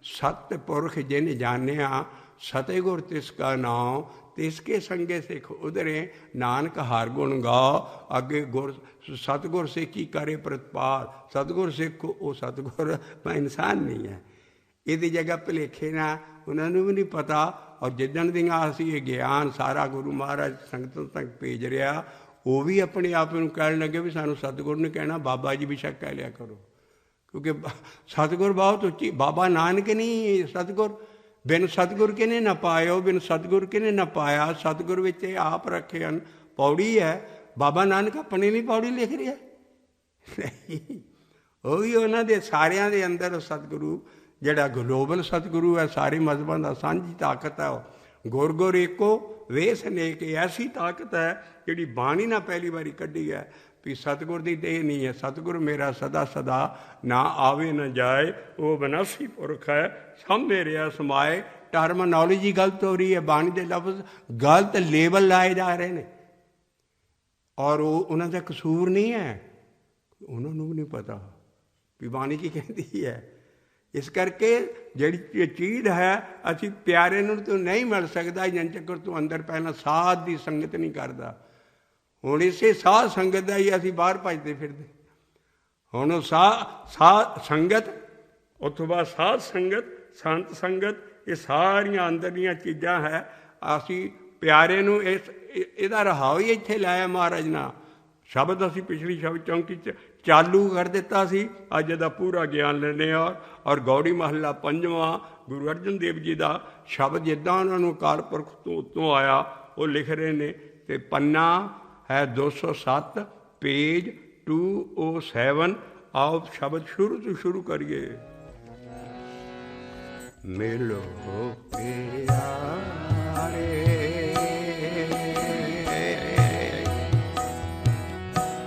ਸਤਿਪੁਰਖ ਜਿਨ ਜਾਣਿਆ ਸਤਿਗੁਰ ਤਿਸ ਕਾ ਨਾਮ, ਤਿਸਕੇ ਸੰਗੇ ਸਿੱਖ ਉਧਰੇ ਨਾਨਕ ਹਰ ਗੁਣ ਗਾਓ। ਅੱਗੇ ਗੁਰ ਸਤਿਗੁਰ ਸਿੱਖੀ ਕਰੇ ਪ੍ਰਤਪਾਲ। ਸਤਿਗੁਰ ਸਿੱਖ ਉਹ ਸਤਿਗੁਰ ਇਨਸਾਨ ਨਹੀਂ ਹੈ। ਇਹਦੀ ਜਗ੍ਹਾ ਭੁਲੇਖੇ ਨਾ, ਉਹਨਾਂ ਨੂੰ ਵੀ ਨਹੀਂ ਪਤਾ। ਔਰ ਜਿੱਦਣ ਦੀਆਂ ਅਸੀਂ ਇਹ ਗਿਆਨ ਸਾਰਾ ਗੁਰੂ ਮਹਾਰਾਜ ਸੰਗਤਾਂ ਤੱਕ ਭੇਜ ਰਿਹਾ, ਉਹ ਵੀ ਆਪਣੇ ਆਪ ਨੂੰ ਕਹਿਣ ਲੱਗੇ ਵੀ ਸਾਨੂੰ ਸਤਿਗੁਰ ਨੇ ਕਹਿਣਾ ਬਾਬਾ ਜੀ ਬੇਸ਼ੱਕ ਕਹਿ ਲਿਆ ਕਰੋ। ਕਿਉਂਕਿ ਸਤਿਗੁਰ ਬਹੁਤ ਉੱਚੀ। ਬਾਬਾ ਨਾਨਕ ਨਹੀਂ ਸਤਿਗੁਰ, ਬਿਨ ਸਤਿਗੁਰ ਕਿਨੇ ਨਾ ਪਾਇਓ, ਬਿਨ ਸਤਿਗੁਰ ਕਿਨੇ ਨਾ ਪਾਇਆ। ਸਤਿਗੁਰ ਵਿੱਚ ਇਹ ਆਪ ਰੱਖੇ ਹਨ। ਪੌੜੀ ਹੈ, ਬਾਬਾ ਨਾਨਕ ਆਪਣੇ ਲਈ ਪੌੜੀ ਲਿਖ ਰਿਹਾ ਨਹੀਂ। ਉਹ ਵੀ ਉਹਨਾਂ ਦੇ ਸਾਰਿਆਂ ਦੇ ਅੰਦਰ ਸਤਿਗੁਰੂ ਜਿਹੜਾ ਗਲੋਬਲ ਸਤਿਗੁਰੂ ਹੈ, ਸਾਰੇ ਮਜ਼ਹਬਾਂ ਦਾ ਸਾਂਝੀ ਤਾਕਤ ਹੈ। ਉਹ ਗੁਰ ਗੁਰ ਏਕੋ ਵੇਸ ਅਨੇਕ, ਐਸੀ ਤਾਕਤ ਹੈ ਜਿਹੜੀ ਬਾਣੀ ਨਾਲ ਪਹਿਲੀ ਵਾਰੀ ਕੱਢੀ ਹੈ ਵੀ ਸਤਿਗੁਰ ਦੀ ਦੇਹ ਨਹੀਂ ਹੈ। ਸਤਿਗੁਰ ਮੇਰਾ ਸਦਾ ਸਦਾ ਨਾ ਆਵੇ ਨਾ ਜਾਏ, ਉਹ ਵਿਨਾਸ਼ੀ ਪੁਰਖ ਹੈ, ਸਭ ਮੇਰਿਆ ਸਮਾਏ। ਟਰਮਨੋਲੋਜੀ ਗਲਤ ਹੋ ਰਹੀ ਹੈ, ਬਾਣੀ ਦੇ ਲਫ਼ਜ਼ ਗਲਤ ਲੇਬਲ ਲਾਏ ਜਾ ਰਹੇ ਨੇ। ਔਰ ਉਹ ਉਹਨਾਂ ਦਾ ਕਸੂਰ ਨਹੀਂ ਹੈ, ਉਹਨਾਂ ਨੂੰ ਵੀ ਨਹੀਂ ਪਤਾ ਵੀ ਬਾਣੀ ਕੀ ਕਹਿੰਦੀ ਹੈ। ਇਸ ਕਰਕੇ ਜਿਹੜੀ ਚੀਜ਼ ਹੈ, ਅਸੀਂ ਪਿਆਰੇ ਨੂੰ ਤੂੰ ਨਹੀਂ ਮਿਲ ਸਕਦਾ ਜਨ ਚੱਕਰ ਤੂੰ ਅੰਦਰ ਪਹਿਲਾਂ ਸਾਧ ਦੀ ਸੰਗਤ ਨਹੀਂ ਕਰਦਾ। ਹੁਣ ਇਸੇ ਸਾਧ ਸੰਗਤ ਦਾ ਹੀ ਅਸੀਂ ਬਾਹਰ ਭੱਜਦੇ ਫਿਰਦੇ। ਹੁਣ ਉਹ ਸਾਧ ਸੰਗਤ, ਉੱਥੋਂ ਬਾਅਦ ਸਾਧ ਸੰਗਤ, ਸੰਤ ਸੰਗਤ, ਇਹ ਸਾਰੀਆਂ ਅੰਦਰ ਦੀਆਂ ਚੀਜ਼ਾਂ ਹੈ। ਅਸੀਂ ਪਿਆਰੇ ਨੂੰ ਇਹਦਾ ਰਹਾਓ ਹੀ ਇੱਥੇ ਲਾਇਆ ਮਹਾਰਾਜ ਨਾਲ। ਸ਼ਬਦ ਅਸੀਂ ਪਿਛਲੀ ਸ਼ਬਦ ਚੌਂਕੀ 'ਚ ਚਾਲੂ ਕਰ ਦਿੱਤਾ ਸੀ, ਅੱਜ ਇਹਦਾ ਪੂਰਾ ਗਿਆਨ ਲੈਂਦੇ ਹਾਂ। ਔਰ ਗੌੜੀ ਮਹੱਲਾ 5ਵਾਂ ਗੁਰੂ ਅਰਜਨ ਦੇਵ ਜੀ ਦਾ ਸ਼ਬਦ ਜਿੱਦਾਂ ਉਹਨਾਂ ਨੂੰ ਅਕਾਲ ਪੁਰਖ ਤੋਂ ਉੱਤੋਂ ਆਇਆ ਉਹ ਲਿਖ ਰਹੇ ਨੇ। ਅਤੇ ਪੰਨਾ ਹੈ 207 ਪੇਜ 207। ਆਓ ਸ਼ਬਦ ਸ਼ੁਰੂ ਤੋਂ ਸ਼ੁਰੂ ਕਰੀਏ। ਮਿਲੋ ਪਿਆਰੇ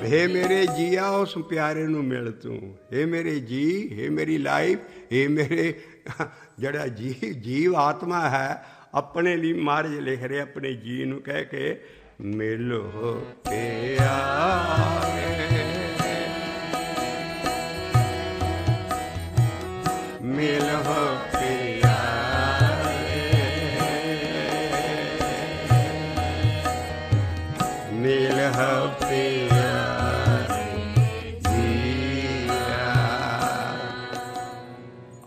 हे मेरे जिया उस प्यारे नूं मिल तूं। हे मेरे जी, हे मेरी लाइफ, हे मेरे जड़ा जीव आत्मा है, अपने लिए महाराज लिख रहे अपने जी नूं कह के मिलो प्यारे, मिलो प्यारे, मिलो प्यारे।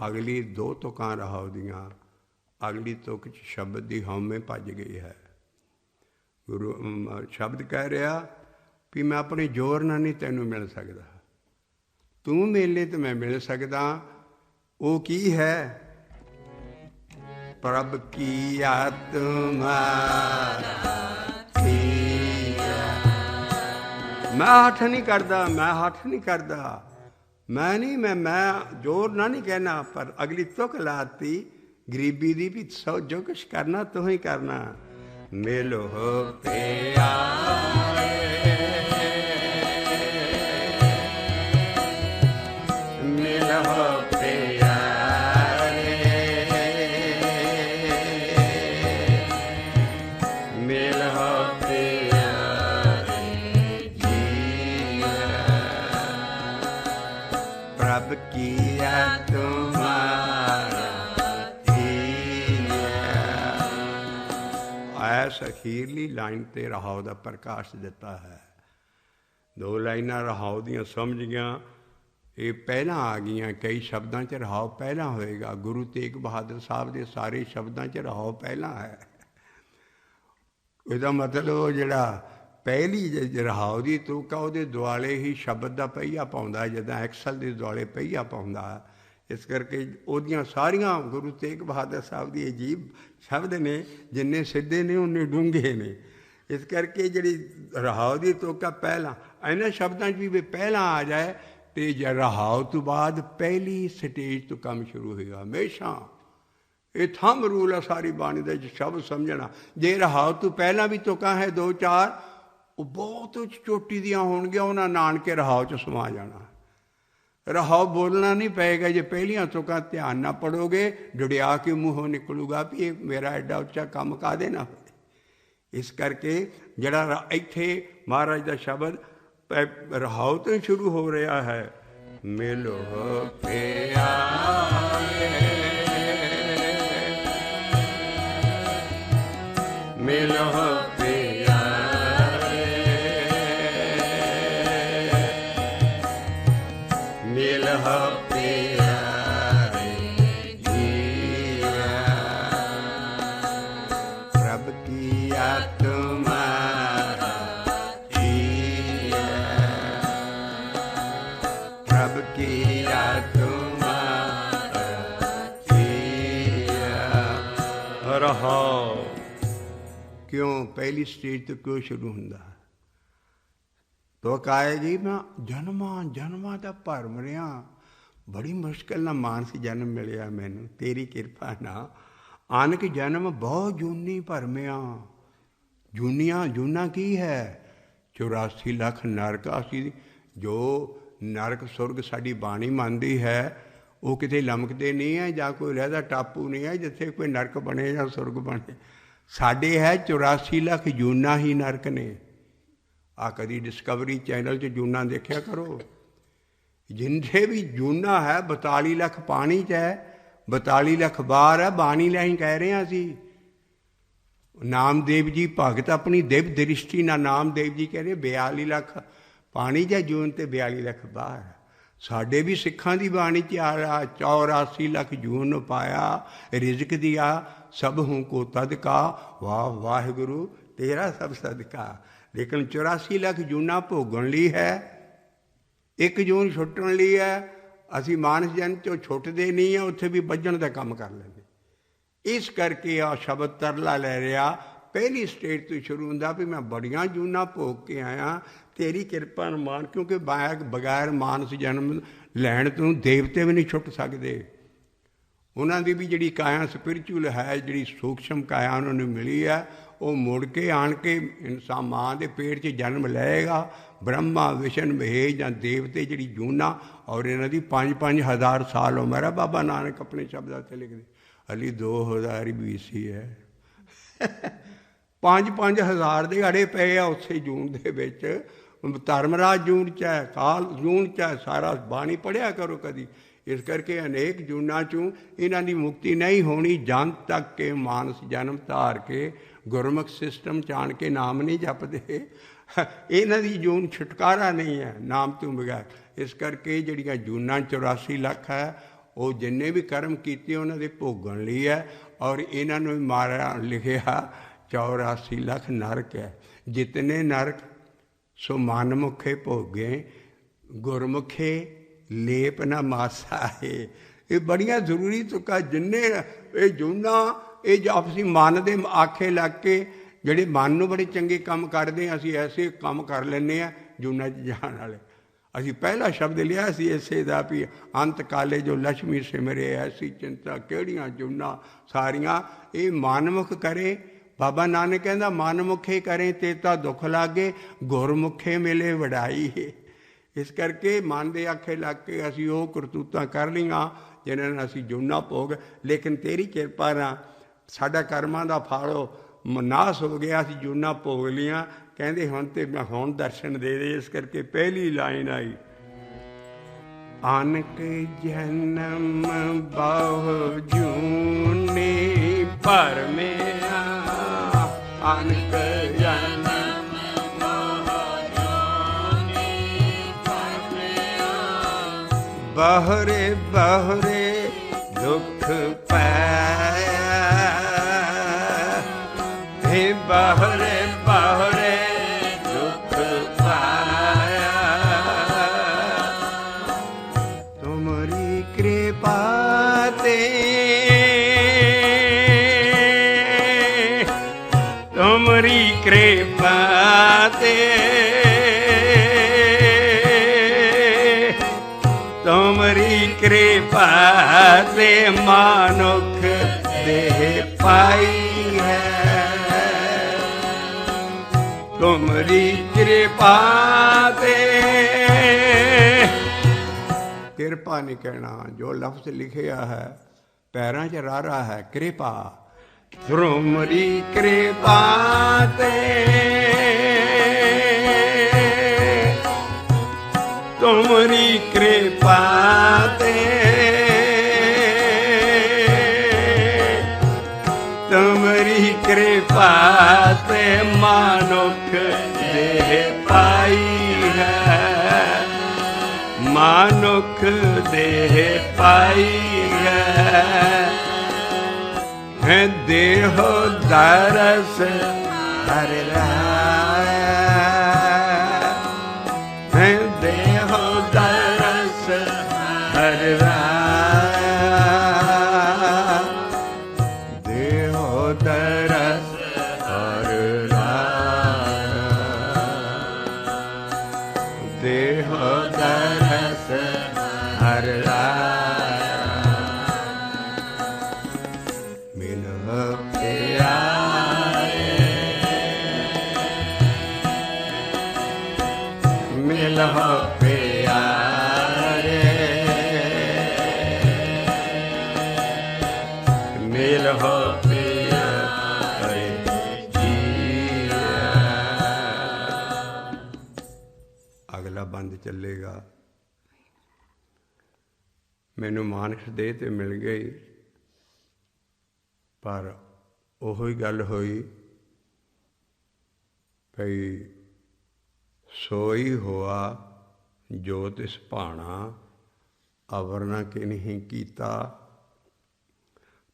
अगली दो तुकां रहाओ दियाँ, अगली तुक शब्द की हौमे भज गई है। गुरु शब्द कह रहा भी मैं अपने जोर नाल नहीं तैनूं मिल सकदा, तू मेले तो मैं मिल सकदा। वो की है? प्रभ किया तुम्हारा किया। मैं हठ नहीं करदा, मैं हठ नहीं करदा, मैं नहीं, मैं जोर ना नहीं कहना। पर अगली तुक लाती गरीबी दी भी सौ जो कुछ करना तो ही करना। मिलो प्यारे, मिलो प्यारे, मिलो प्यारे जिया। प्रभ किया तुम्हारा ऐस अखीरली लाइन ते रहाओ का प्रकाश दिता है। दो लाइनां रहाओ दियां समझियां, ये पहला आ गई। कई शब्दों च रहाओ पहला होएगा। गुरु तेग बहादुर साहब के सारे शब्दों च रहाओ पहला है। इसका मतलब जिहड़ा पहली रहाओ की तुक आ उहदे दुआले ही शब्द का पहिया पाउंदा, जिद्दां एक्सल के दुआले पहिया पाउंदा। इस करके उहदियां सारियां गुरु तेग बहादुर साहब की अजीब शब्द ने, जिन्ने सीधे ने उन्ने डूंघे ने। इस करके जिहड़ी रहाओ की तुक आ पहला, इन्हां शब्दों भी पहला आ जाए तो रहाओ तो बाद पहली स्टेज तो काम शुरू होगा। हमेशा ये थंब रूल है सारी बाणी का शब्द समझना। जे रहाओ तो पहला भी तुकां है दो चार, वो बहुत चोटी दियां होणगियां, उन्हां नानके रहाओ च समा जाना। रहाओ बोलना नहीं पेगा। जे पहलियां तुकां ध्यान ना पढ़ोगे, जुड़िया के मूँहों निकलूगा भी ये मेरा एडा उच्चा काम कादे ना हो। इस करके जड़ा इत्थे महाराज का शब्द रहाओ तो शुरू हो रहा है। मिलो प्यारे, मिलो प्यारे, मिलो प्यारे जिया। प्रभ किया तुम्हारा जिया, प्रभ किया तुम्हारा जिया। रहाओ क्यों पहली स्टेज तो क्यों शुरू होंदा? तो आएगी मैं जन्मा जन्मा का भरम रहा, बड़ी मुश्किल ना मानस जन्म मिलिया मैनू तेरी कृपा ना। आनक जन्म बहुत जूनी भरमिया। जूनिया जूना की है? 84 लाख नरक। असी जो नरक सुरग साड़ी बाणी मानती है वो किते लमकते नहीं है, या कोई रहता टापू नहीं है जिथे कोई नरक बने या सुरग बने। साढ़े है 84 लाख जूना ही नरक ने। ਆ ਕਦੀ ਡਿਸਕਵਰੀ ਚੈਨਲ 'ਚ ਜੂਨਾ ਦੇਖਿਆ ਕਰੋ। ਜਿੰਨੇ ਵੀ ਜੂਨਾ ਹੈ 42 ਲੱਖ ਪਾਣੀ 'ਚ ਹੈ, 42 ਲੱਖ ਬਾਹਰ ਹੈ। ਬਾਣੀ ਲੈ ਹੀ ਕਹਿ ਰਹੇ ਹਾਂ ਅਸੀਂ। ਨਾਮਦੇਵ ਜੀ ਭਗਤ ਆਪਣੀ ਦਿਵ ਦ੍ਰਿਸ਼ਟੀ ਨਾਲ ਨਾਮਦੇਵ ਜੀ ਕਹਿੰਦੇ 42 ਲੱਖ ਪਾਣੀ 'ਚ ਜੂਨ ਤੇ 42 ਲੱਖ ਬਾਹਰ। ਸਾਡੇ ਵੀ ਸਿੱਖਾਂ ਦੀ ਬਾਣੀ 'ਚ 84 ਲੱਖ ਜੂਨ ਪਾਇਆ ਰਿਜ਼ਕ ਦਿਆ ਸਭ ਹੂੰ ਕੋ ਤਦਕਾ ਵਾਹ ਵਾਹਿਗੁਰੂ ਤੇਰਾ ਸਭ ਸਦਕਾ। ਲੇਕਿਨ 84 ਲੱਖ ਜੂਨਾਂ ਭੋਗਣ ਲਈ ਹੈ, 1 ਜੂਨ ਛੁੱਟਣ ਲਈ ਹੈ। ਅਸੀਂ ਮਾਨਸ ਜਨ 'ਚੋਂ ਛੁੱਟਦੇ ਨਹੀਂ ਹਾਂ, ਉੱਥੇ ਵੀ ਵੱਜਣ ਦਾ ਕੰਮ ਕਰ ਲੈਂਦੇ। ਇਸ ਕਰਕੇ ਆ ਸ਼ਬਦ ਤਰਲਾ ਲੈ ਰਿਹਾ ਪਹਿਲੀ ਸਟੇਜ ਤੋਂ ਸ਼ੁਰੂ ਹੁੰਦਾ ਵੀ ਮੈਂ ਬੜੀਆਂ ਜੂਨਾਂ ਭੋਗ ਕੇ ਆਇਆ, ਤੇਰੀ ਕਿਰਪਾ ਨੂੰ ਮਾਨ। ਕਿਉਂਕਿ ਬਗੈਰ ਮਾਨਸ ਜਨਮ ਲੈਣ ਤੋਂ ਦੇਵਤੇ ਵੀ ਨਹੀਂ ਛੁੱਟ ਸਕਦੇ। ਉਹਨਾਂ ਦੀ ਵੀ ਜਿਹੜੀ ਕਾਇਆ ਸਪਿਰਿਚੁਅਲ ਹੈ, ਜਿਹੜੀ ਸੂਖਸ਼ਮ ਕਾਇਆ ਉਹਨਾਂ ਨੂੰ ਮਿਲੀ ਹੈ, ਉਹ ਮੁੜ ਕੇ ਆਣ ਕੇ ਇਨਸਾਨ ਮਾਂ ਦੇ ਪੇਟ 'ਚ ਜਨਮ ਲਏਗਾ। ਬ੍ਰਹਮਾ ਵਿਸ਼ਨ ਮਹੇਸ਼ ਜਾਂ ਦੇਵਤੇ ਜਿਹੜੀ ਜੂਨਾਂ, ਔਰ ਇਹਨਾਂ ਦੀ 5-5 ਹਜ਼ਾਰ ਸਾਲ ਉਮਰ ਹੈ। ਬਾਬਾ ਨਾਨਕ ਆਪਣੇ ਸ਼ਬਦਾਂ 'ਤੇ ਲਿਖਦੇ ਹਾਲੀ 2000 BC ਹੈ। 5-5 ਹਜ਼ਾਰ ਦੇ ਅੜੇ ਪਏ ਆ ਉਸੇ ਜੂਨ ਦੇ ਵਿੱਚ। ਧਰਮਰਾਜ ਜੂਨ 'ਚ ਹੈ, ਕਾਲ ਜੂਨ 'ਚ ਹੈ। ਸਾਰਾ ਬਾਣੀ ਪੜ੍ਹਿਆ ਕਰੋ ਕਦੀ। ਇਸ ਕਰਕੇ ਅਨੇਕ ਜੂਨਾਂ 'ਚੋਂ ਇਹਨਾਂ ਦੀ ਮੁਕਤੀ ਨਹੀਂ ਹੋਣੀ ਜਨ ਤੱਕ ਕੇ ਮਾਨਸ ਜਨਮ ਧਾਰ ਕੇ ਗੁਰਮੁਖ ਸਿਸਟਮ 'ਚ ਆਣ ਕੇ ਨਾਮ ਨਹੀਂ ਜਪਦੇ। ਇਹਨਾਂ ਦੀ ਜੂਨ ਛੁਟਕਾਰਾ ਨਹੀਂ ਹੈ ਨਾਮ ਤੋਂ ਬਗੈਰ। ਇਸ ਕਰਕੇ ਜਿਹੜੀਆਂ ਜੂਨਾਂ 84 ਲੱਖ ਹੈ, ਉਹ ਜਿੰਨੇ ਵੀ ਕਰਮ ਕੀਤੇ ਉਹਨਾਂ ਦੇ ਭੋਗਣ ਲਈ ਹੈ। ਔਰ ਇਹਨਾਂ ਨੂੰ ਮਾਰਿਆ ਲਿਖਿਆ 84 ਲੱਖ ਨਰਕ ਹੈ। ਜਿਤਨੇ ਨਰਕ ਸੋ ਮਨਮੁਖੇ ਭੋਗੇ ਗੁਰਮੁਖੇ ਲੇਪ ਨਾ ਮਾਸਾ ਹੈ। ਇਹ ਬੜੀਆਂ ਜ਼ਰੂਰੀ ਤੁਕਾਂ। ਜਿੰਨੇ ਇਹ ਜੂਨਾਂ ਇਹ ਜੋ ਆਪਸੀ ਮਨ ਦੇ ਆਖੇ ਲੱਗ ਕੇ ਜਿਹੜੇ ਮਨ ਨੂੰ ਬੜੇ ਚੰਗੇ ਕੰਮ ਕਰਦੇ ਹਾਂ, ਅਸੀਂ ਐਸੇ ਕੰਮ ਕਰ ਲੈਂਦੇ ਹਾਂ ਜੂਨਾਂ 'ਚ ਜਾਣ ਵਾਲੇ। ਅਸੀਂ ਪਹਿਲਾ ਸ਼ਬਦ ਲਿਆ ਸੀ ਇਸੇ ਦਾ ਵੀ ਅੰਤ ਕਾਲੇ ਜੋ ਲక్ష్ਮੀ ਸਿਮਰੇ ਐਸੀ ਚਿੰਤਾ। ਕਿਹੜੀਆਂ ਜੂਨਾਂ ਸਾਰੀਆਂ ਇਹ ਮਨਮੁਖ ਕਰੇ। ਬਾਬਾ ਨਾਨਕ ਕਹਿੰਦਾ ਮਨਮੁਖੇ ਕਰੇ ਤੇ ਤਾਂ ਦੁੱਖ ਲਾਗੇ, ਗੁਰਮੁਖੇ ਮਿਲੇ ਵਡਾਈ। ਇਸ ਕਰਕੇ ਮਨ ਦੇ ਆਖੇ ਲੱਗ ਕੇ ਅਸੀਂ ਉਹ ਕਰਤੂਤਾਂ ਕਰ ਲਈਆਂ ਜਿਹਨਾਂ ਨਾਲ ਅਸੀਂ ਜੂਨਾਂ ਭੋਗ। ਲੇਕਿਨ ਤੇਰੀ ਕਿਰਪਾ ਨਾਲ ਸਾਡਾ ਕਰਮਾਂ ਦਾ ਫਲ ਨਾਸ ਹੋ ਗਿਆ, ਅਸੀਂ ਜੂਨਾਂ ਭੋਗ ਲੀਆਂ। ਕਹਿੰਦੇ ਹੁਣ ਤੇ ਮੈਂ ਹੁਣ ਦਰਸ਼ਨ ਦੇ ਦੇ। ਇਸ ਕਰਕੇ ਪਹਿਲੀ ਲਾਈਨ ਆਈ ਅਨਕ ਜਨਮ ਬਹੁ ਜੂਨੀ ਭਰਮਿਆ। ਅਨਕ ਜਨਮ ਬਹੁ ਜੂਨੀ ਭਰਮਿਆ। ਬਹੁਰੇ ਬਹੁਰੇ ਦੁੱਖ ਪਾਇਆ। हे बहुरे बहुरे दुख पाया। तुमरी कृपा ते तुमरी कृपा ते तुमरी कृपा ते मानुख देह पाई है। तुमरी कृपा ते कृपा नहीं कहना, जो लफ्ज लिखिया है पैरों च रारा है कृपा। तुमरी कृपा ते तुमरी कृपा ते तुमरी कृपा ते मानुख देह पाई है। मानुख देह पाई है। देहो दरस हर राया। है देहो दरस हर राया। देहो दरस हर राया। देहो दरस हर राया। मिलह प्यारे मिलह प्यारे मिलह प्यारे जिया। ਬੰਦ ਚੱਲੇਗਾ। ਮੈਨੂੰ ਮਾਨਸ ਦੇਹ ਤੇ ਮਿਲ ਗਈ, ਪਰ ਉਹੀ ਗੱਲ ਹੋਈ ਭਈ सोई होआ जो तिस भाणा, अवर न किन्हीं कीता।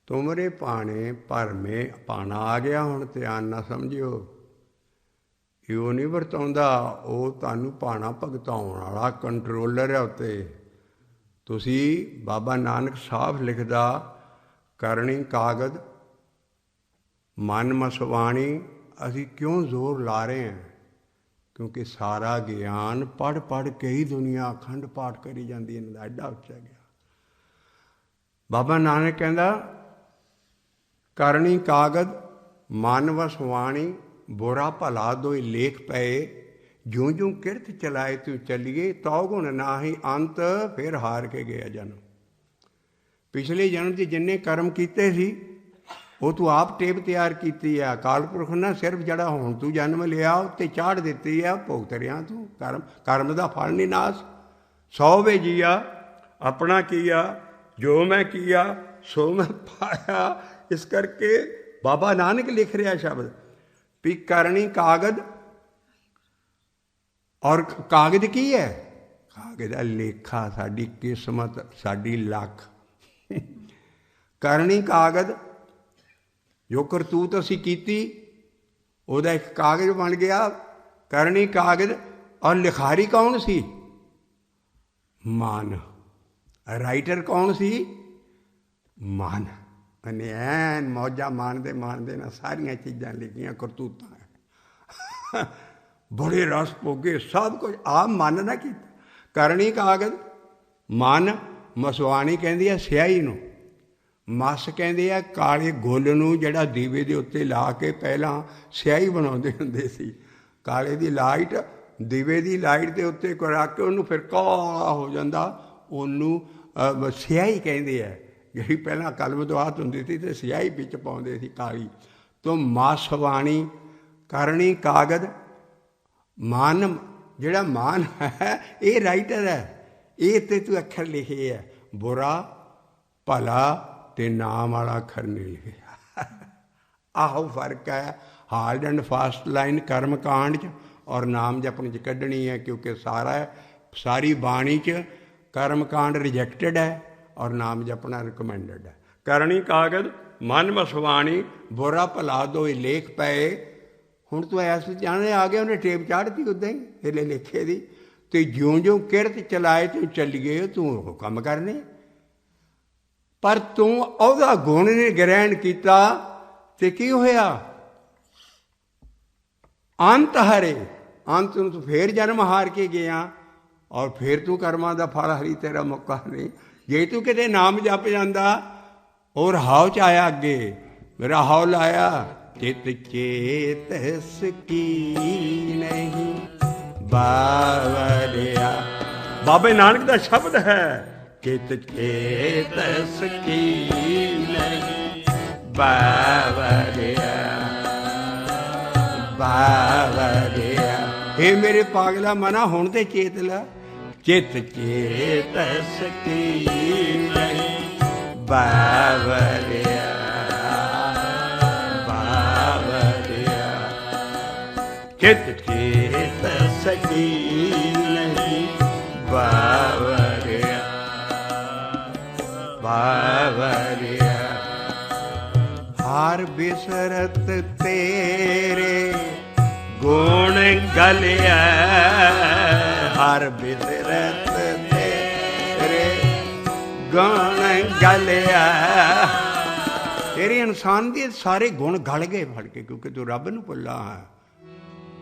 तुमरे भाणे भर में भाणा आ गया, हुण ध्यान ना समझियो, इहो नहीं वरताउंदा, ਉਹ ਤੁਹਾਨੂੰ ਭਾਣਾ ਭਗਤਾਉਣ ਵਾਲਾ ਕੰਟਰੋਲਰ ਹੈ ਉੱਤੇ। ਤੁਸੀਂ ਬਾਬਾ ਨਾਨਕ ਸਾਫ ਲਿਖਦਾ, ਕਰਨੀ ਕਾਗਜ਼ ਮਨ ਮਸਵਾਣੀ। ਅਸੀਂ ਕਿਉਂ ਜ਼ੋਰ ਲਾ ਰਹੇ ਹਾਂ? ਕਿਉਂਕਿ ਸਾਰਾ ਗਿਆਨ ਪੜ੍ਹ ਪੜ੍ਹ ਕੇ ਹੀ ਦੁਨੀਆ ਅਖੰਡ ਪਾਠ ਕਰੀ ਜਾਂਦੀ, ਇਹਨਾਂ ਦਾ ਐਡਾ ਉੱਚਾ ਗਿਆ। ਬਾਬਾ ਨਾਨਕ ਕਹਿੰਦਾ, ਕਰਨੀ ਕਾਗਜ਼ ਮਨ ਵਸਵਾਣੀ, ਬੁਰਾ ਭਲਾ ਦੋਇ ਲੇਖ ਪਏ, ਜਿਉਂ ਜਿਉਂ ਕਿਰਤ ਚਲਾਏ ਤੂੰ ਚੱਲੀਏ, ਤਉ ਗੁਣ ਨਾਹੀ ਅੰਤ, ਫਿਰ ਹਾਰ ਕੇ ਗਿਆ ਜਨਮ। ਪਿਛਲੇ ਜਨਮ 'ਚ ਜਿੰਨੇ ਕਰਮ ਕੀਤੇ ਸੀ ਉਹ ਤੂੰ ਆਪ ਟੇਪ ਤਿਆਰ ਕੀਤੀ ਆ। ਅਕਾਲ ਪੁਰਖ ਨੇ ਸਿਰਫ ਜਿਹੜਾ ਹੁਣ ਤੂੰ ਜਨਮ ਲਿਆ ਉੱਤੇ ਚਾੜ ਦਿੱਤੀ ਆ, ਭੁਗਤ ਰਿਹਾ ਤੂੰ ਕਰਮ ਦਾ ਫਲ ਨਹੀਂ ਨਾਸ। 100 ਵੇ ਜੀਆ ਆਪਣਾ ਕੀਆ, ਜੋ ਮੈਂ ਕੀਆ ਸੋ ਮੈਂ ਪਾਇਆ। ਇਸ ਕਰਕੇ ਬਾਬਾ ਨਾਨਕ ਲਿਖ ਰਿਹਾ ਸ਼ਬਦ ਵੀ ਕਰਨੀ ਕਾਗਜ਼, ਔਰ ਕਾਗਜ਼ ਕੀ ਹੈ? ਕਾਗਜ਼ ਦਾ ਲੇਖਾ, ਸਾਡੀ ਕਿਸਮਤ, ਸਾਡੀ ਲੱਖ। ਕਰਨੀ ਕਾਗਜ਼, ਜੋ ਕਰਤੂਤ ਅਸੀਂ ਕੀਤੀ ਉਹਦਾ ਇੱਕ ਕਾਗਜ਼ ਬਣ ਗਿਆ। ਕਰਨੀ ਕਾਗਜ਼, ਔਰ ਲਿਖਾਰੀ ਕੌਣ ਸੀ? ਮਨ। ਰਾਈਟਰ ਕੌਣ ਸੀ? ਮਨ। ਉਹਨੇ ਐਨ ਮੌਜਾਂ ਮਾਣਦੇ ਮਾਣਦੇ ਨਾ ਸਾਰੀਆਂ ਚੀਜ਼ਾਂ ਲਿਖੀਆਂ, ਕਰਤੂਤਾਂ ਬੜੇ ਰਸ ਭੋਗੇ, ਸਭ ਕੁਝ ਆਪ ਮਨ ਨਾ ਕੀਤਾ। ਕਰਨੀ ਕਾਗਜ਼ ਮਨ। ਮਸਵਾਣੀ ਕਹਿੰਦੀ ਆ ਸਿਆਹੀ ਨੂੰ, ਮਸ ਕਹਿੰਦੇ ਆ ਕਾਲੇ ਗੁੱਲ ਨੂੰ, ਜਿਹੜਾ ਦੀਵੇ ਦੇ ਉੱਤੇ ਲਾ ਕੇ ਪਹਿਲਾਂ ਸਿਆਹੀ ਬਣਾਉਂਦੇ ਹੁੰਦੇ ਸੀ। ਕਾਲੇ ਦੀ ਲਾਈਟ, ਦੀਵੇ ਦੀ ਲਾਈਟ ਦੇ ਉੱਤੇ ਰੱਖ ਕੇ ਉਹਨੂੰ ਫਿਰ ਕਾਲਾ ਹੋ ਜਾਂਦਾ, ਉਹਨੂੰ ਸਿਆਹੀ ਕਹਿੰਦੇ ਆ। ਜਿਹੜੀ ਪਹਿਲਾਂ ਕਲਮ ਦੁਆਤ ਹੁੰਦੀ ਸੀ ਅਤੇ ਸਿਆਹੀ ਵਿੱਚ ਪਾਉਂਦੇ ਸੀ ਕਾਲੀ। ਤੋਂ ਮਸਵਾਣੀ, ਕਰਨੀ ਕਾਗਜ਼ ਮਨ। ਜਿਹੜਾ ਮਨ ਹੈ ਇਹ ਰਾਈਟਰ ਹੈ, ਇਹ ਤੇ ਤੂੰ ਅੱਖਰ ਲਿਖੇ ਹੈ, ਬੁਰਾ ਭਲਾ ਤੇ ਨਾਮ ਵਾਲਾ ਅੱਖਰ ਨਹੀਂ ਲਿਖਿਆ। ਆਹੋ ਫਰਕ ਹੈ ਹਾਰਡ ਐਂਡ ਫਾਸਟ ਲਾਈਨ ਕਰਮ ਕਾਂਡ 'ਚ ਔਰ ਨਾਮ ਜਪਣ 'ਚ ਕੱਢਣੀ ਹੈ। ਕਿਉਂਕਿ ਸਾਰੀ ਬਾਣੀ 'ਚ ਕਰਮ ਕਾਂਡ ਰਿਜੈਕਟਡ ਹੈ ਔਰ ਨਾਮ ਜਪਣਾ ਰਿਕਮੈਂਡਡ ਹੈ। ਕਰਨੀ ਕਾਗਜ਼ ਮਨ ਮਸਵਾਣੀ, ਬੁਰਾ ਭਲਾ ਦੋਇ ਲੇਖ ਪਏ। ਹੁਣ ਤੂੰ ਐਸ ਜਾਣੇ ਆ ਗਿਆ, ਉਹਨੇ ਟੇਪ ਚਾੜ੍ਹਤੀ ਉੱਦਾਂ ਹੀ ਹਿਲੇ ਲੇਖੇ ਦੀ, ਅਤੇ ਜਿਉਂ ਜਿਉਂ ਕਿਰਤ ਚਲਾਏ ਤੂੰ ਚੱਲੀਏ, ਤੂੰ ਉਹ ਕੰਮ ਕਰਨੇ। ਪਰ ਤੂੰ ਉਹਦਾ ਗੁਣ ਨੇ ਗ੍ਰਹਿਣ ਕੀਤਾ ਤੇ ਕੀ ਹੋਇਆ? ਅੰਤ ਹਰੇ। ਅੰਤ ਨੂੰ ਤੂੰ ਫੇਰ ਜਨਮ ਹਾਰ ਕੇ ਗਿਆ, ਔਰ ਫੇਰ ਤੂੰ ਕਰਮਾਂ ਦਾ ਫਲ ਹਰੀ ਤੇਰਾ ਮੌਕਾ ਨਹੀਂ। ਜੇ ਤੂੰ ਕਿਤੇ ਨਾਮ ਜਪ ਜਾਂਦਾ, ਔਰ ਹਾਉ 'ਚ ਆਇਆ ਅੱਗੇ, ਮੇਰਾ ਹਾਉ ਲਾਇਆ, ਚਿਤ ਚੇਤਸ ਕੀ ਨਹੀਂ ਬਾਵਰਿਆ। ਬਾਬੇ ਨਾਨਕ ਦਾ ਸ਼ਬਦ ਹੈ, ਚਿਤ ਚੇਤਸ ਕੀ ਨਹੀਂ ਬਾਵਰਿਆ, ਬਾਵਰਿਆ। ਇਹ ਮੇਰੇ ਪਾਗਲਾ ਮਨਾ ਹੁਣ ਤੇ ਚੇਤ ਲਾ, ਚਿਤ ਚੇਤਸ ਕੀ ਨਹੀਂ ਬਾਵਰਿਆ, ਬਾਵਰਿਆ। ਚਿਤ ਚੇਤਸ ਕੀ ਨਹੀਂ ਬਾਵਰਿਆ, ਬਾਵਰਿਆ। ਹਰ ਬਿਸਰਤ ਤੇਰੇ ਗੁਣ ਗਲਿਆ, ਹਰ ਬਿਸਰਤ ਤੇਰੇ ਗੁਣ ਗਲਿਆ। ਤੇਰੇ ਇਨਸਾਨ ਦੇ ਸਾਰੇ ਗੁਣ ਗਲ ਗਏ ਫੜ ਕੇ, ਕਿਉਂਕਿ ਤੂੰ ਰੱਬ ਨੂੰ ਭੁੱਲਾ ਹੈ।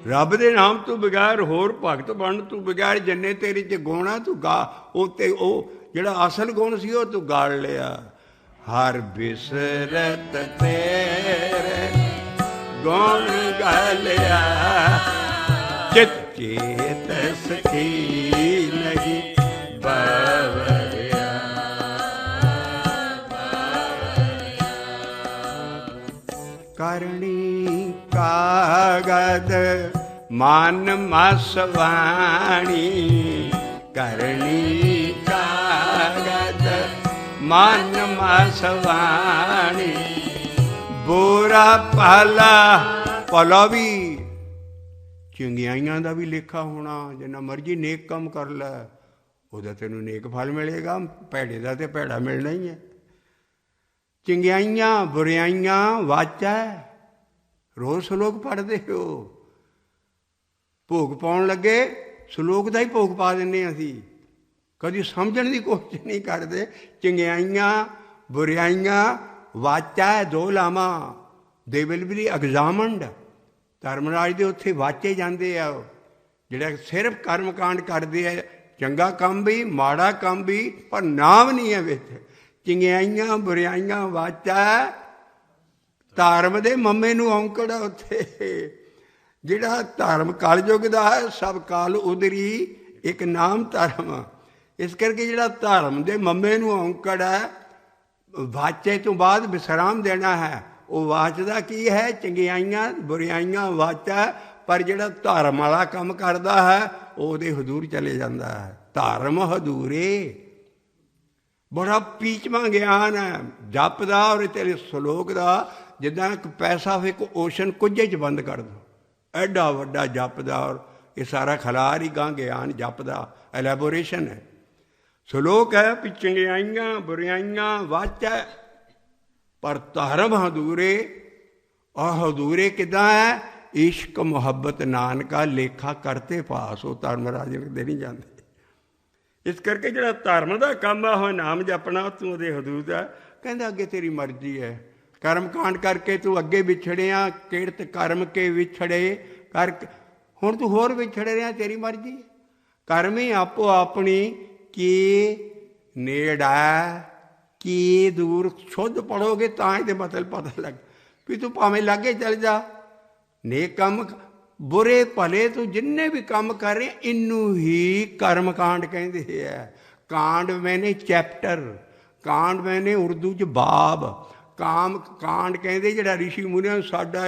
ਰੱਬ ਦੇ ਨਾਮ ਤੋਂ ਬਗੈਰ ਹੋਰ ਭਗਤ ਬਣ ਤੂੰ ਬਗੈਰ, ਜਿੰਨੇ ਤੇਰੇ 'ਚ ਗੁਣ ਆ ਤੂੰ ਗਾ, ਉਹ ਤੇ ਉਹ ਜਿਹੜਾ ਅਸਲ ਗੁਣ ਸੀ ਉਹ ਤੂੰ ਗਾਲ ਲਿਆ। ਹਰ ਬਿਸਰਤ ਤੇਰੇ ਗੁਣ ਗਲਿਆ, ਚਿਤ ਚੇਤਸ ਕੀ ਨਹੀਂ ਬਾਵਰਿਆ, ਕਰਨੀ ਕਾਗਜ਼ ਮਨ ਮਸਵਾਣੀ, करणी कागद मन मासवाणी। बुरा भला, भला भी चंगियाइयां दा भी लेखा होना। जिन्ना मर्जी नेक काम कर लै ਉਹਦਾ ਤੈਨੂੰ नेक फल मिलेगा, भैड़े का तो भैड़ा मिलना ही है। चंगियाइयां बुराइयां वाचा रोज़ सलोक पढ़ते हो। भोग पाउण लगे सलोक का ही भोग पा देंगे असीं, कभी समझण की कोशिश नहीं करते। चंगियाइयां बुराइयां वाचा दो लावां, they will be examined. Dharmraj दे उत्थे वाचे जाते आ, जिहड़ा सिर्फ कर्म कांड करते हैं, चंगा काम भी माड़ा काम भी, पर नाम नहीं है विच। चंगियाइयां बुराइयां वाचा धर्म दे मम्मे नूं औंकड़ है उत्थे। जिहड़ा धर्म कलयुग दा है, सब काल उदरी एक नाम धर्म। इस करके जिहड़ा धर्म दे मम्मे नूं औंकड़ है, वाचे तो बाद विश्राम देना है। वो वाचदा की है? चंगियाइयां बुराइयां वाचा। पर जिहड़ा धर्म वाला काम करदा है ਉਹਦੇ ਹਦੂਰ ਚਲੇ ਜਾਂਦਾ ਹੈ। ਧਰਮ ਹਦੂਰੇ ਬੜਾ ਪੀਚਵਾਂ ਗਿਆਨ ਹੈ ਜਪ ਦਾ ਔਰ ਤੇਰੇ ਸਲੋਕ ਦਾ। ਜਿੱਦਾਂ ਇੱਕ ਪੈਸਾ ਇੱਕ ਓਸ਼ਨ ਕੁੱਜੇ 'ਚ ਬੰਦ ਕਰ ਦੋ, ਐਡਾ ਵੱਡਾ ਜਪ ਦਾ ਔਰ ਇਹ ਸਾਰਾ ਖਲਾਰ ਹੀ ਗਾਂ ਗਿਆਨ ਜਪ ਦਾ ਐਲੈਬੋਰੇਸ਼ਨ ਹੈ। ਸਲੋਕ ਹੈ ਵੀ ਚੰਗਿਆਈਆਂ ਬੁਰਾਈਆਂ ਵਾਚੈ ਪਰ ਧਰਮ ਹਦੂਰੇ। ਔਰ ਹਦੂਰੇ ਕਿੱਦਾਂ ਹੈ? इश्क मुहब्बत नानका लेखा करते पास। वो धर्मराज दे नहीं जाते। इस करके जो धर्म का काम है वो नाम जपना, तू वो हदूद है। कहते अगे तेरी मर्जी है, कर्म कांड करके तू अगे विछड़िया, किरत कर्म के विछड़े कर हुण तू होर विछड़ रहा, तेरी मर्जी है। कर्म ही आपो अपनी की नेड़ा की दूर शुद्ध पढ़ोगे तो ये मतलब पता लग भी तू भावें लागे चल जा। नेक काम बुरे भले तू जिन्ने भी काम कर रहे इनू ही कर्म कांड कहते हैं। कांड मैंने चैप्टर, कांड मैंने उर्दू च बाब, काम कांड कहते जिहड़ा ऋषि मुनियां साडा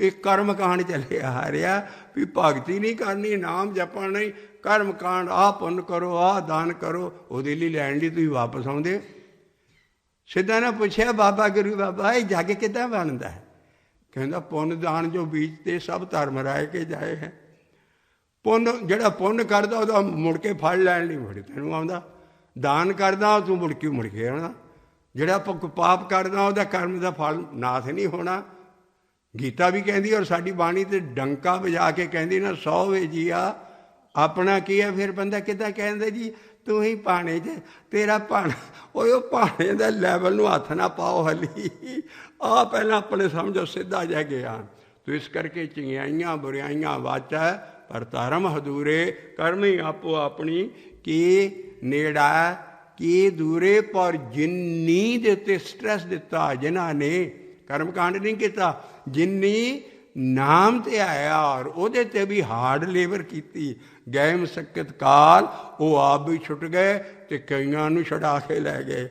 एक कर्म कांड चले आ रहा भी भगती नहीं करनी, नाम जपना नहीं, कर्म कांड आ पुन्न करो, आ दान करो, ਉਹਦੇ ਲਈ ਲੈਣ ਲਈ ਤੁਸੀਂ वापस आउंदे। सिद्धा ने पूछा बाबा गुरु बाबा ये जग किदां बनदा है? कहता पुण्य दान जो बीजते सब धर्म राय के जाए हैं। पुण्य जिहड़ा पुण्य करदा ਉਹਦਾ मुड़ के फल लैण लई मुड़ तैनूं आउंदा, दान करदा तूं मुड़ के आउणा। जिहड़ा पाप करदा ਉਹਦਾ कर्म ਦਾ फल नाश नहीं होना। गीता भी कहती और साडी बाणी ते डंका बजा के कहती ना 100 वे जीआ अपना की है। फिर बंदा किदां कहंदा जी तू ही पाने च तेरा भाणा, ਉਹ ਭਾਣੇ ਦਾ ਲੈਵਲ ਨੂੰ ਹੱਥ ਨਾ ਪਾਓ ਹਲੀ, ਆ ਪਹਿਲਾਂ ਆਪਣੇ ਸਮਝੋ ਸਿੱਧਾ ਜਾ ਗਿਆਨ। ਤੋ ਇਸ ਕਰਕੇ ਚੰਗਿਆਈਆਂ ਬੁਰਾਈਆਂ ਵਾਚਾ ਪਰ ਧਰਮ ਹਦੂਰੇ। ਕਰਮ ਹੀ ਆਪੋ ਆਪਣੀ ਕੀ ਨੇੜਾ ਕੀ ਦੂਰੇ। ਪਰ ਜਿੰਨੀ ਦੇ ਉੱਤੇ ਸਟ੍ਰੈਸ ਦਿੱਤਾ ਜਿਨ੍ਹਾਂ ਨੇ कर्म कांड नहीं किया, जिन्नी नाम ते आया और ਉਹਦੇ ਤੇ भी हार्ड लेबर की, गए मशक्कत काल वो आप भी छुट गए तो कईयां नूं छड़ा के लै गए।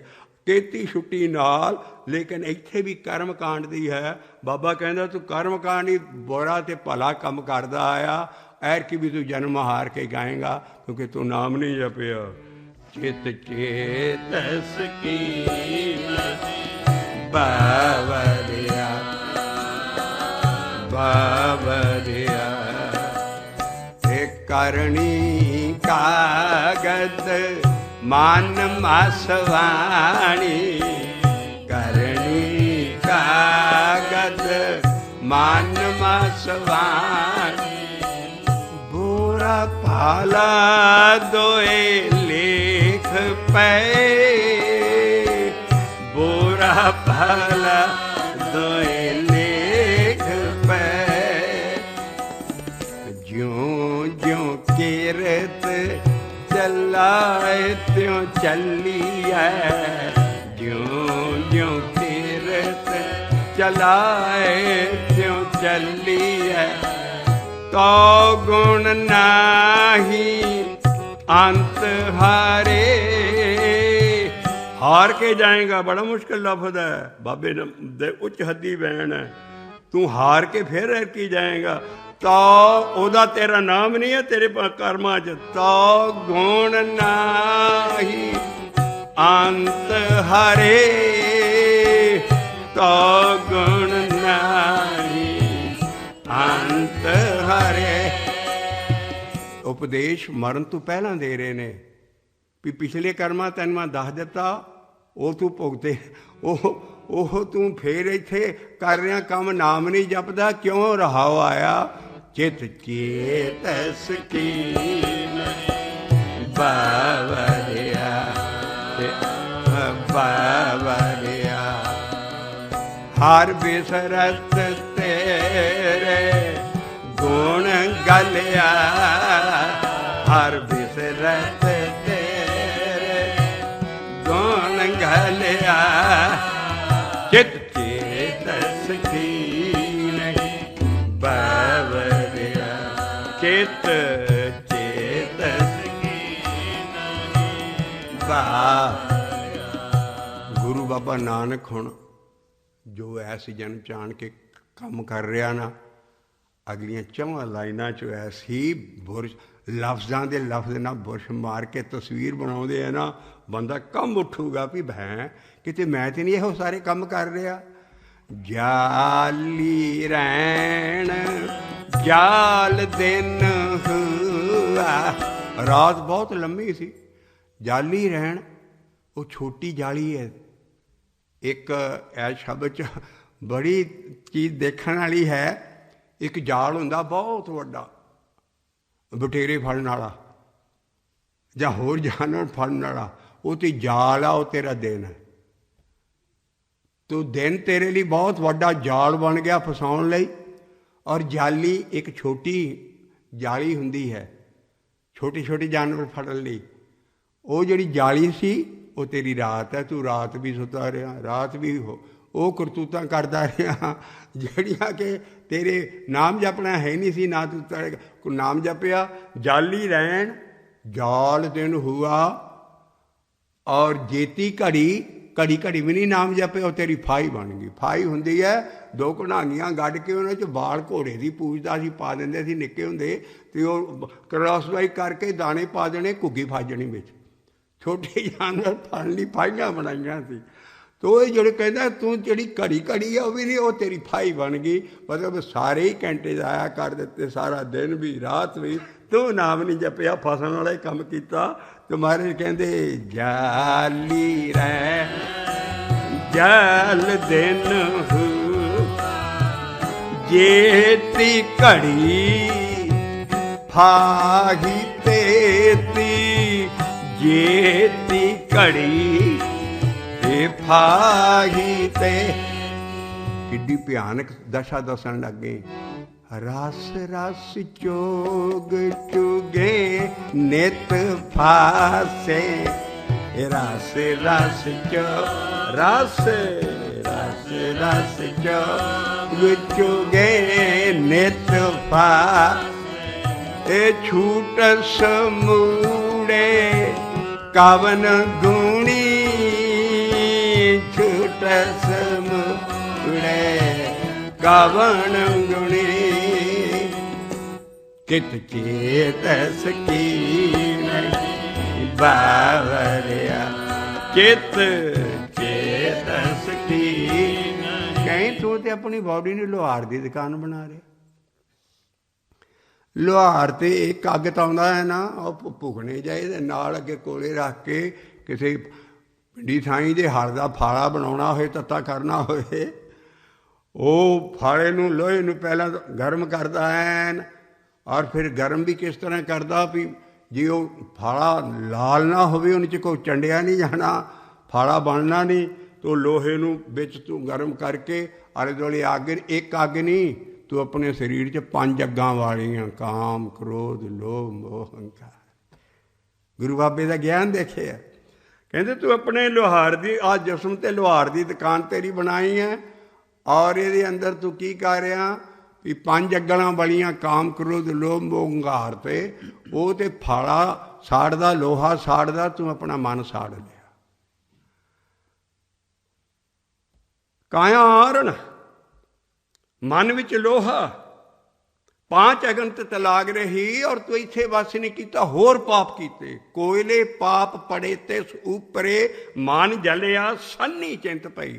केती छुट्टी नाल, लेकिन इत्थे भी कर्म कांड दी है। बाबा कहंदा तू कर्म कांड ही बुरा ते भला काम करदा आया, ऐर की भी तू जन्म हार के गाएगा क्योंकि तू नाम नहीं जपिया। चित चेतस की बावरिया बावरिया करणी कागद मान मासवाणी। करणी कागद मान मासवाणी। बुरा भाला दोए लेख पे, बुरा भला दोए लेख पे। ज्यों ज्यों किरत चलाए त्यों चली है, ज्यों ज्यों किरत चलाए त्यों चली है। तो गुण नाही अंत हारे। हार के जाएगा बड़ा मुश्किल लफ्ज़ है, बाबे दे उच्च हद्दी बैन है। ਤੂੰ ਹਾਰ ਕੇ ਫਿਰ ਕੀ ਜਾਏਗਾ। ਤੋ ਉਹਦਾ ਤੇਰਾ ਨਾਮ ਨਹੀਂ ਹੈ ਤੇਰੇ ਕਰਮਾਂ 'ਚ। ਤੋ ਗੁਣ ਨਾਹੀ ਅੰਤ ਹਰੇ, ਤੋ ਗੁਣ ਨਾਹੀ ਅੰਤ ਹਰੇ। ਉਪਦੇਸ਼ ਮਰਨ ਤੋਂ ਪਹਿਲਾਂ ਦੇ ਰਹੇ ਨੇ ਵੀ ਪਿਛਲੇ ਕਰਮਾਂ ਤੈਨੂੰ ਮੈਂ ਦੱਸ ਦਿੱਤਾ, ਉਹ ਤੂੰ ਭੁਗਤੇ। ਉਹ ਤੂੰ ਫੇਰ ਇੱਥੇ ਕਰ ਰਿਹਾ ਕੰਮ, ਨਾਮ ਨਹੀਂ ਜਪਦਾ, ਕਿਉਂ ਰਹਾਉ ਆਇਆ। ਚਿਤ ਚੇਤਸ ਕੀਨ ਬਾਵਰਿਆ ਬਾਵਰਿਆ, ਹਰ ਬਿਸਰਤ ਤੇਰੇ ਗੁਣ ਗਲਿਆ, ਹਰ ਬਿਸਰਤ ਤੇਰੇ ਗੁਣ ਗਲਿਆ। ਚਿਤ ਚੇਤਸ ਕੀਨ ਬਾਵਰਿਆ, ਚਿਤ ਚੇਤਸ ਕੀਨ ਬਾਵਰਿਆ। ਗੁਰੂ ਬਾਬਾ ਨਾਨਕ ਹੁਣ ਜੋ ਐਸ ਜਨਮ ਚ ਆਣ ਕੇ ਕੰਮ ਕਰ ਰਿਹਾ ਨਾ, ਅਗਲੀਆਂ 4 ਲਾਈਨਾਂ 'ਚ ਐਸੀ ਬੁਰਸ਼ ਲਫ਼ਜ਼ਾਂ ਦੇ ਲਫ਼ਜ਼ ਨਾਲ ਬੁਰਸ਼ ਮਾਰ ਕੇ ਤਸਵੀਰ ਬਣਾਉਂਦੇ ਆ ਨਾ, ਬੰਦਾ ਕੰਮ ਉੱਠੂਗਾ ਵੀ ਭੈਂ ਕਿਤੇ ਮੈਂ ਤੇ ਨਹੀਂ ਇਹੋ ਸਾਰੇ ਕੰਮ ਕਰ ਰਿਹਾ। ਜਾਲੀ ਰਹਿਣ ਜਾਲ ਦਿਨ ਹੁਆ, ਰਾਤ ਬਹੁਤ ਲੰਮੀ ਸੀ। ਜਾਲੀ ਰਹਿਣ, ਉਹ ਛੋਟੀ ਜਾਲੀ ਹੈ। ਇੱਕ ਇਹ ਸ਼ਬਦ 'ਚ ਬੜੀ ਚੀਜ਼ ਦੇਖਣ ਵਾਲੀ ਹੈ। ਇੱਕ ਜਾਲ ਹੁੰਦਾ ਬਹੁਤ ਵੱਡਾ, ਬਟੇਰੇ ਫੜਨ ਵਾਲਾ ਜਾਂ ਹੋਰ ਜਾਨਵਰ ਫੜਨ ਵਾਲਾ, ਉਹ ਤੇ ਜਾਲ ਆ, ਉਹ ਤੇਰਾ ਦਿਨ ਹੈ। ਤੂੰ ਦਿਨ ਤੇਰੇ ਲਈ ਬਹੁਤ ਵੱਡਾ ਜਾਲ ਬਣ ਗਿਆ ਫਸਾਉਣ ਲਈ। ਔਰ ਜਾਲੀ ਇੱਕ ਛੋਟੀ ਜਾਲੀ ਹੁੰਦੀ ਹੈ ਛੋਟੇ ਛੋਟੇ ਜਾਨਵਰ ਫੜਨ ਲਈ। ਉਹ ਜਿਹੜੀ ਜਾਲੀ ਸੀ ਉਹ ਤੇਰੀ ਰਾਤ ਹੈ। ਤੂੰ ਰਾਤ ਵੀ ਸੁੱਤਾ ਰਿਹਾ, ਰਾਤ ਵੀ ਉਹ ਕਰਤੂਤਾਂ ਕਰਦਾ ਰਿਹਾ ਜਿਹੜੀਆਂ ਕਿ ਤੇਰੇ ਨਾਮ ਜਪਣਾ ਹੈ ਨਹੀਂ ਸੀ, ਨਾ ਤੂੰ ਨਾਮ ਜਪਿਆ। ਜਾਲੀ ਰਹਿਣ ਜਾਲ ਦਿਨ ਹੁਆ, ਔਰ ਜੇਤੀ ਘੜੀ ਘੜੀ ਘੜੀ ਵੀ ਨਹੀਂ ਨਾਮ ਜਪੇ, ਉਹ ਤੇਰੀ ਫਾਈ ਬਣ ਗਈ। ਫਾਈ ਹੁੰਦੀ ਹੈ 2 ਕਢਾਈਆਂ ਗੱਡ ਕੇ ਉਹਨਾਂ 'ਚ ਬਾਲ ਘੋੜੇ ਦੀ ਪੂਜਦਾ ਸੀ, ਪਾ ਦਿੰਦੇ ਸੀ ਨਿੱਕੇ ਹੁੰਦੇ, ਅਤੇ ਉਹ ਕ੍ਰਾਸਵਾਈ ਕਰਕੇ ਦਾਣੇ ਪਾ ਦੇਣੇ, ਘੁੱਗੀ ਫਾਜਣੀ ਵਿੱਚ। ਛੋਟੇ ਜਾਨਵਰ ਫੜਨ ਲਈ ਫਾਈਆਂ ਬਣਾਈਆਂ ਸੀ। ਤੋ ਇਹ ਜਿਹੜੇ ਕਹਿੰਦਾ ਤੂੰ ਜਿਹੜੀ ਘੜੀ ਘੜੀ ਆ ਉਹ ਵੀ ਨਹੀਂ, ਉਹ ਤੇਰੀ ਫਾਈ ਬਣ ਗਈ। ਮਤਲਬ ਸਾਰੇ ਹੀ ਘੰਟੇ ਜ਼ਾਇਆ ਕਰ ਦਿੱਤੇ, ਸਾਰਾ ਦਿਨ ਵੀ ਰਾਤ ਵੀ ਤੂੰ ਨਾਮ ਨਹੀਂ ਜਪਿਆ, ਫਸਣ ਵਾਲਾ ਹੀ ਕੰਮ ਕੀਤਾ। ਤੇ ਮਹਾਰਾਜ ਕਹਿੰਦੇ ਜਾਲੀ ਰਹਿ ਜਲ ਦਿਨ ਹੂ, ਜੇਤੀ ਘੜੀ ਫਾਹੀ ਤੇਤੀ, ਜੇਤੀ ਘੜੀ ਇਹ ਫਾਹੀ ਤੇ। ਕਿੱਡੀ ਭਿਆਨਕ ਦਸ਼ਾ ਦੱਸਣ ਲੱਗੇ। ਰਸ ਰਸ ਚੋਗ ਚੁਗੇ ਨਿਤ ਫਾਸੇ, ਰਸ ਰਸ ਚੋ ਰਸ ਰਸ ਰਸ ਚੋਗ ਚੁਗੇ ਨਿਤ ਫਾ, ਇਹ ਛੂਟ ਸਮੂੜੇ ਕਵਨ ਗੁਣੀ, ਛੂਟ ਸਮੂੜੇ ਕਵਨ ਗੁਣੀ। ਕਿਤ ਚੇਤਸ ਕੀਨ ਬਾਵਰਿਆ, ਕਿਤ ਚੇਤਸ ਕੀਨ। ਕਹੀਂ ਤੂੰ ਤੇ ਆਪਣੀ ਬਾਡੀ ਨੂੰ ਲੋਹਾਰ ਦੀ ਦੁਕਾਨ ਬਣਾ ਰਿਹਾ। ਲੋਹਾਰ ਤੇ ਇੱਕ ਅੱਗ ਤਾਉਂਦਾ ਹੈ ਨਾ, ਉਹ ਭੁਗਣੇ ਚਾਹੀਦੇ ਨਾਲ ਅੱਗੇ ਕੋਲੇ ਰੱਖ ਕੇ, ਕਿਸੇ ਪਿੰਡੀ ਥਾਈਂ ਦੇ ਹਲ ਦਾ ਫਾਲਾ ਬਣਾਉਣਾ ਹੋਏ, ਤੱਤਾ ਕਰਨਾ ਹੋਏ, ਉਹ ਫਾਲੇ ਨੂੰ ਲੋਹੇ ਨੂੰ ਪਹਿਲਾਂ ਗਰਮ ਕਰਦਾ ਐਨ, ਔਰ ਫਿਰ ਗਰਮ ਵੀ ਕਿਸ ਤਰ੍ਹਾਂ ਕਰਦਾ ਵੀ ਜੇ ਉਹ ਫਾਲਾ ਲਾਲ ਨਾ ਹੋਵੇ, ਉਹਦੇ 'ਚ ਕੋਈ ਚੰਡਿਆ ਨਹੀਂ ਜਾਣਾ, ਫਾਲਾ ਬਣਨਾ ਨਹੀਂ। ਤੋ ਲੋਹੇ ਨੂੰ ਵਿੱਚ ਤੂੰ ਗਰਮ ਕਰਕੇ ਆਲੇ ਦੁਆਲੇ ਅੱਗ, ਇੱਕ ਅੱਗ ਨਹੀਂ, ਤੂੰ ਆਪਣੇ ਸਰੀਰ 'ਚ 5 ਅੱਗਾਂ ਵਾਲੀਆਂ, ਕਾਮ ਕ੍ਰੋਧ ਲੋਭ ਮੋਹ ਹੰਕਾਰ। ਗੁਰੂ ਬਾਬੇ ਦਾ ਗਿਆਨ ਦੇਖਿਆ। ਕਹਿੰਦੇ ਤੂੰ ਆਪਣੇ ਲੋਹਾਰ ਦੀ ਆਹ ਜਿਸਮ ਤੇ ਲੋਹਾਰ ਦੀ ਦੁਕਾਨ ਤੇਰੀ ਬਣਾਈ ਹੈ, ਔਰ ਇਹਦੇ ਅੰਦਰ ਤੂੰ ਕੀ ਕਰ ਰਿਹਾ ਵੀ 5 ਅੱਗਲਾਂ ਵਾਲੀਆਂ ਕਾਮ ਕ੍ਰੋਧ ਲੋਭ ਮੋਹ ਹੰਕਾਰ ਤੇ ਉਹ ਤੇ ਫਾਲਾ ਸਾੜਦਾ, ਲੋਹਾ ਸਾੜਦਾ, ਤੂੰ ਆਪਣਾ ਮਨ ਸਾੜ ਲਿਆ। ਕਾਇਆ ਆਰਨ मन विच लोहा, पांच अगन ते लाग रही, और तू इत्थे बस नहीं कीता, होर पाप कीते। कोयले पाप पड़े ते ऊपरे, मन जलिया सन्नी चिंत पई।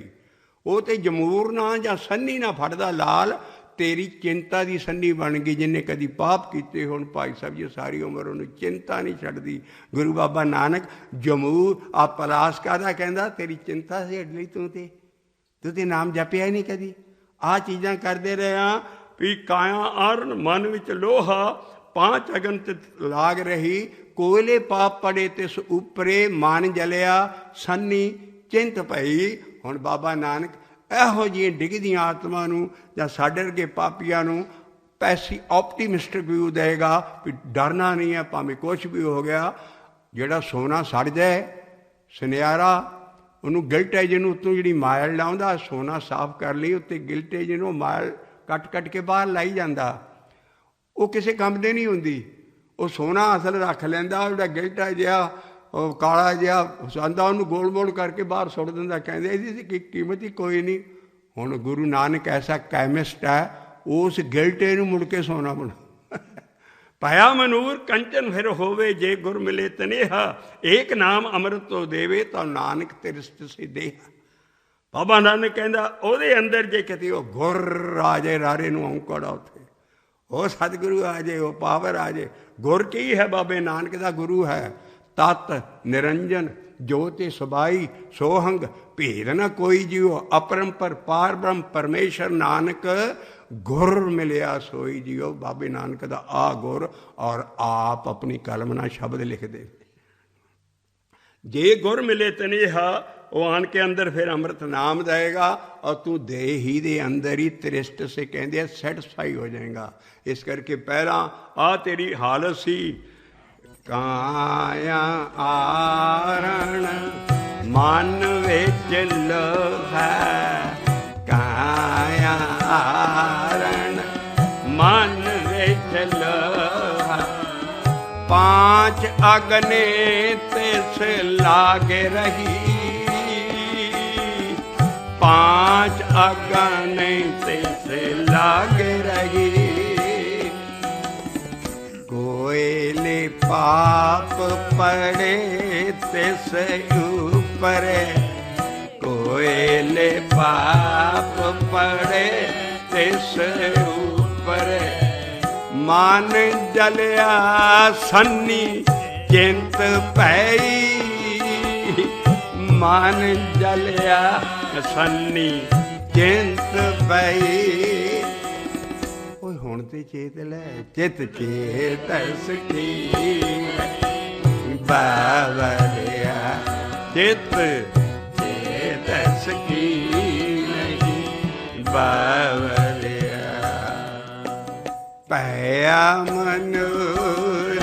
वो तो जमूर ना जां सन्नी ना फड़दा लाल, तेरी चिंता की सन्नी बन गई। जिन्हें कभी पाप किए हुण भाई साहब जी सारी उम्र उन्होंने चिंता नहीं छड्डदी। गुरु बाबा नानक जमूर आ पलास कादा कहंदा, तेरी चिंता से हट लई, तू ते नाम जपिया ही नहीं कदी। आ चीज़ां करते रहे हाँ भी काया आरण मन विच लोहा, पांच अगन ते लाग रही, कोयले पाप पड़े तिस उपरे, मन जलिया सन्नी चिंत पई। हुण बाबा नानक ਇਹੋ ਜਿਹੀਆਂ ਡਿੱਗਦੀਆਂ ਆਤਮਾ ਨੂੰ ਜਾਂ ਸਾਡੇ ਵਰਗੇ ਪਾਪੀਆਂ ਨੂੰ ਪੈਸੀ ਆਪਟੀਮਿਸਟਿਕ ਵਿਊ ਦੇਗਾ ਵੀ ਡਰਨਾ ਨਹੀਂ ਹੈ, ਭਾਵੇਂ ਕੁਛ ਵੀ ਹੋ ਗਿਆ। ਜਿਹੜਾ ਸੋਨਾ ਸੜ ਜਾਏ ਸੁਨਿਆਰਾ, ਉਹਨੂੰ ਗਿਲਟੇਜ ਨੂੰ ਉੱਤੋਂ ਜਿਹੜੀ ਮਾਇਲ ਲਾਉਂਦਾ, ਸੋਨਾ ਸਾਫ਼ ਕਰ ਲਈ, ਉੱਤੇ ਗਿਲਟੇਜ ਨੂੰ ਮਾਇਲ ਕੱਟ ਕੱਟ ਕੇ ਬਾਹਰ ਲਾਈ ਜਾਂਦਾ, ਉਹ ਕਿਸੇ ਕੰਮ ਦੇ ਨਹੀਂ ਹੁੰਦੀ। ਉਹ ਸੋਨਾ ਅਸਲ ਰੱਖ ਲੈਂਦਾ, ਜਿਹੜਾ ਗਿਲਟਾ ਜਿਹਾ ਉਹ ਕਾਲਾ ਜਿਹਾ ਆਂਦਾ, ਉਹਨੂੰ ਗੋਲ ਮੋਲ ਕਰਕੇ ਬਾਹਰ ਸੁੱਟ ਦਿੰਦਾ। ਕਹਿੰਦੇ ਇਹਦੀ ਕੀਮਤ ਹੀ ਕੋਈ ਨਹੀਂ। ਹੁਣ ਗੁਰੂ ਨਾਨਕ ਐਸਾ ਕੈਮਿਸਟ ਹੈ, ਉਸ ਗਿਲਟੇ ਨੂੰ ਮੁੜ ਕੇ ਸੋਨਾ ਬਣਾ। ਪਾਇਆ ਮਨੂਰ ਕੰਚਨ ਫਿਰ ਹੋਵੇ, ਜੇ ਗੁਰ ਮਿਲੇ ਤਨੇਹਾ, ਏਕ ਨਾਮ ਅੰਮ੍ਰਿਤ ਤੋਂ ਦੇਵੇ, ਤਾਂ ਨਾਨਕ ਤਿਰਸਤ ਸੇ ਦੇਹਾ। ਬਾਬਾ ਨਾਨਕ ਕਹਿੰਦਾ ਉਹਦੇ ਅੰਦਰ ਜੇ ਕਿਤੇ ਉਹ ਗੁਰ ਆ ਜਾਏ, ਰਾਰੇ ਨੂੰ ਔਂਕੜ ਉੱਥੇ, ਉਹ ਸਤਿਗੁਰੂ ਆ ਜਾਏ, ਉਹ ਪਾਵਰ ਆ ਜਾਏ। ਗੁਰ ਕੀ ਹੈ? ਬਾਬੇ ਨਾਨਕ ਦਾ ਗੁਰੂ ਹੈ। ਤਤ ਨਿਰੰਜਨ ਜੋਤਿ ਸਬਾਈ, ਸੋਹੰਗ ਭੇਦ ਨਾ ਕੋਈ ਜੀਓ, ਅਪਰੰਪਰ ਪਾਰ ਬ੍ਰਹਮ ਪਰਮੇਸ਼ਰ ਨਾਨਕ, ਗੁਰ ਮਿਲਿਆ ਸੋਈ ਜੀਓ। ਬਾਬੇ ਨਾਨਕ ਦਾ ਆ ਗੁਰ, ਔਰ ਆਪ ਆਪਣੀ ਕਲਮ ਨਾਲ ਸ਼ਬਦ ਲਿਖਦੇ। ਜੇ ਗੁਰ ਮਿਲੇ ਤਨੇਹਾ, ਉਹ ਆਣ ਕੇ ਅੰਦਰ ਫਿਰ ਅੰਮ੍ਰਿਤ ਨਾਮ ਦੇਗਾ, ਔਰ ਤੂੰ ਦੇ ਹੀ ਦੇ ਅੰਦਰ ਹੀ ਤ੍ਰਿਸ਼ਟ ਸੇ ਕਹਿੰਦੇ ਆ ਸੈਟਿਸਫਾਈ ਹੋ ਜਾਏਗਾ। ਇਸ ਕਰਕੇ ਪਹਿਲਾਂ ਆ ਤੇਰੀ ਹਾਲਤ ਸੀ, ਕਾਇਆ ਆਰਣ ਮਨ ਵਿੱਚ ਲੋਹਾ, ਕਾਇਆ ਆਰਣ ਮਨ ਵਿੱਚ ਲੋਹਾ, पांच अगने तिस लागे रही, पांच अगने तिस लागे रही, कोयले पाप पड़े तिस ऊपर, कोयले पाप पड़े तिस ऊपर, मन जलिया सन्नी चिंत पई, मन जलिया सन्नी चिंत पई। ओए हुण ते चेत लै, चित चेतस की बावरिया, चित चेतस की नहीं बावरिया। पया मनूर